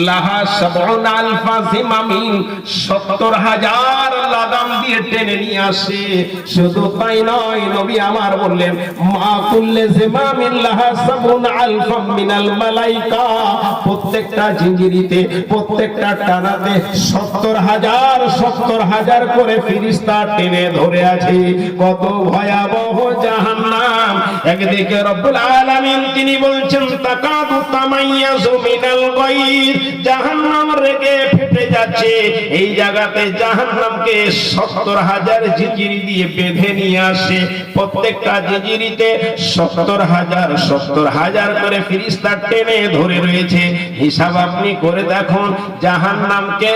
লাহা 70000 জিমামিন, 70000 লাগাম দিয়ে টেনে নিয়ে আসে। শুধু তাই নয়, নবী আমার বললেন, মা কুল্লে জিমামিন লাহা 70000 মিনাল মালাইকা, প্রত্যেকটা জিঞ্জিরিতে, প্রত্যেকটা টানাতে 70000 করে ফেরেশতা টেনে ধরে আছে। কত ভয়াবহ জাহান্নাম! একদিকে রব্বুল আলামিন তিনি বলছেন, তাকাদু তামাইয়া মিনাল গায়র, জাহান্নাম রেগে ফেটে যাচ্ছে। এই জায়গাতে জাহান্নামকে 70000 জিঞ্জিরি দিয়ে বেঁধে নিয়ে আসে। প্রত্যেকটা জিঞ্জিরিতে 70000 করে ফেরেশতা টেনে ধরে রয়েছে। হিসাব আপনি করে দেখুন, জাহান্নামকে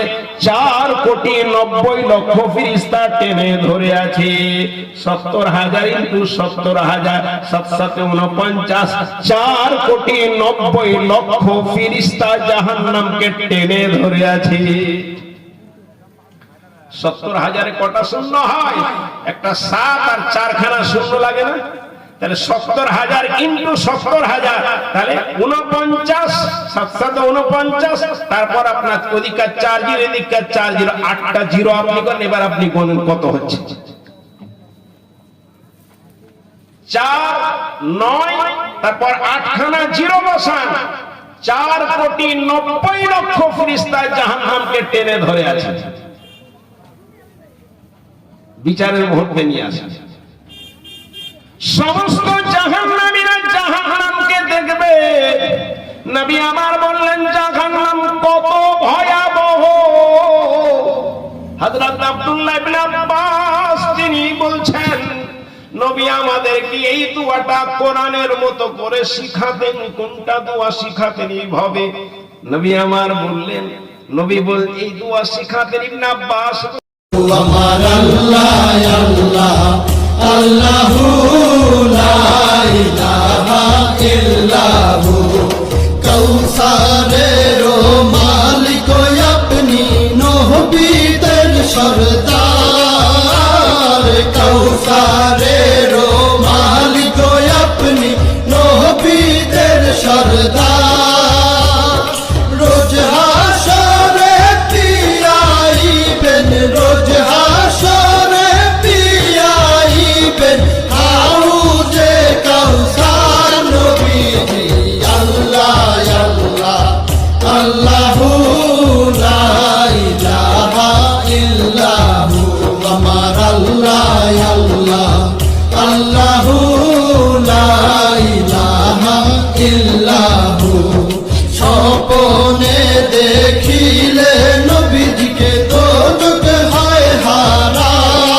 4,90,00,000 ফেরেশতা টেনে ধরে আছে। 70000 ইনটু 70000, 7×7 4,90,00,000 ফেরেশতা জাহান্নামকে টেনে ধরে আছে। 70000 কটা শূন্য হয়? একটা 7 আর 4 খানা শূন্য লাগে না? তাহলে 70000 ইনটু 70000, তাহলে 49, 749। তারপর আপনার ওদিককার 4 জিরো, এদিককার 4 জিরো, 8টা জিরো আপনি করেন। এবার আপনি গণেন কত হচ্ছে। 4, 9, তারপর 8 খানা জিরো বসান। 4,90,00,000 ফেরেশতা জাহান্নামকে টেনে ধরে আছে। বিচারের মুহূর্তে নিয়ে আসে। সমস্ত জাহান্নামীরা জাহান্নামকে দেখবে। নবী আমার বললেন, জাহান্নাম কত ভয়াবহ। হযরত আব্দুল্লাহ ইবনে আব্বাস তিনি বলছেন, নবী আমাদেরকে এই দোয়াটা কোরআনের মতো করে শিখাতেন। কোনটা দোয়া শিখাতেন? এইভাবে নবী আমার বললেন, নবী এই দোয়া শিখাতেন। ইবনে আব্বাস, আমার আল্লাহ আল্লাহ আল্লাহু লা ইলাহা ইল্লাহু, কৌসারের মালিক আপনি, নবীদের সরদার, কৌসারের আল্লাহু লা ইলাহা ইল্লাহু আমার আল্লাহ আল্লাহ আল্লাহু লা ইলাহা ইল্লাহু স্বপ্নে দেখিলে নবীজিকে দোজখ হয় হারাম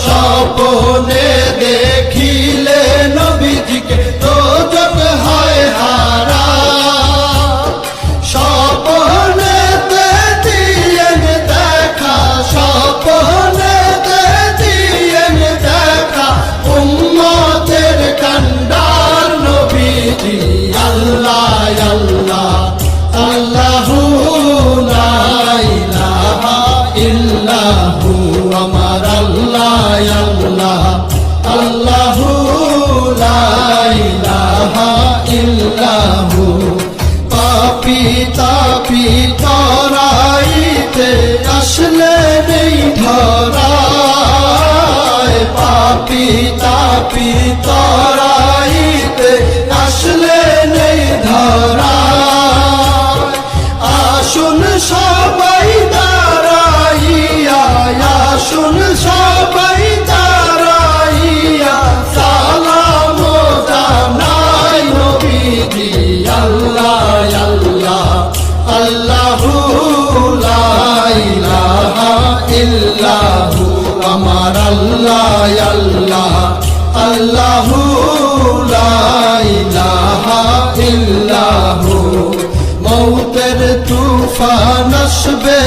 স্বপ্নে দেখিলে নবীজিকে দোজখ হয় হারাম স্বপ্নেতে দিয়েন দেখা স্বপ্নেতে দিয়েন দেখা উম্মতের কান্ডার নবীজি আল্লাহ আল্লাহ আল্লাহু লা ইলাহা ইল্লাহু আমার আল্লাহ আল্লাহ আল্লাহু লা ইলাহা ইল্লাহু পাপী তাপী তরাইতে আসলে নেই ধরায় পাপী তাপী তরাইতে আসলে নেই ধরায় আসুন সবাই দাঁড়াইয়া আসুন সবাই দাঁড়াইয়া সালাম জানাই নবীজি আল্লাহ আল্লাহ আল্লাহু লা ইলাহা ইল্লাহু আমার আল্লাহ আল্লাহ আল্লাহু লা ইলাহা ইল্লাহু মৌতের তুফান আসবে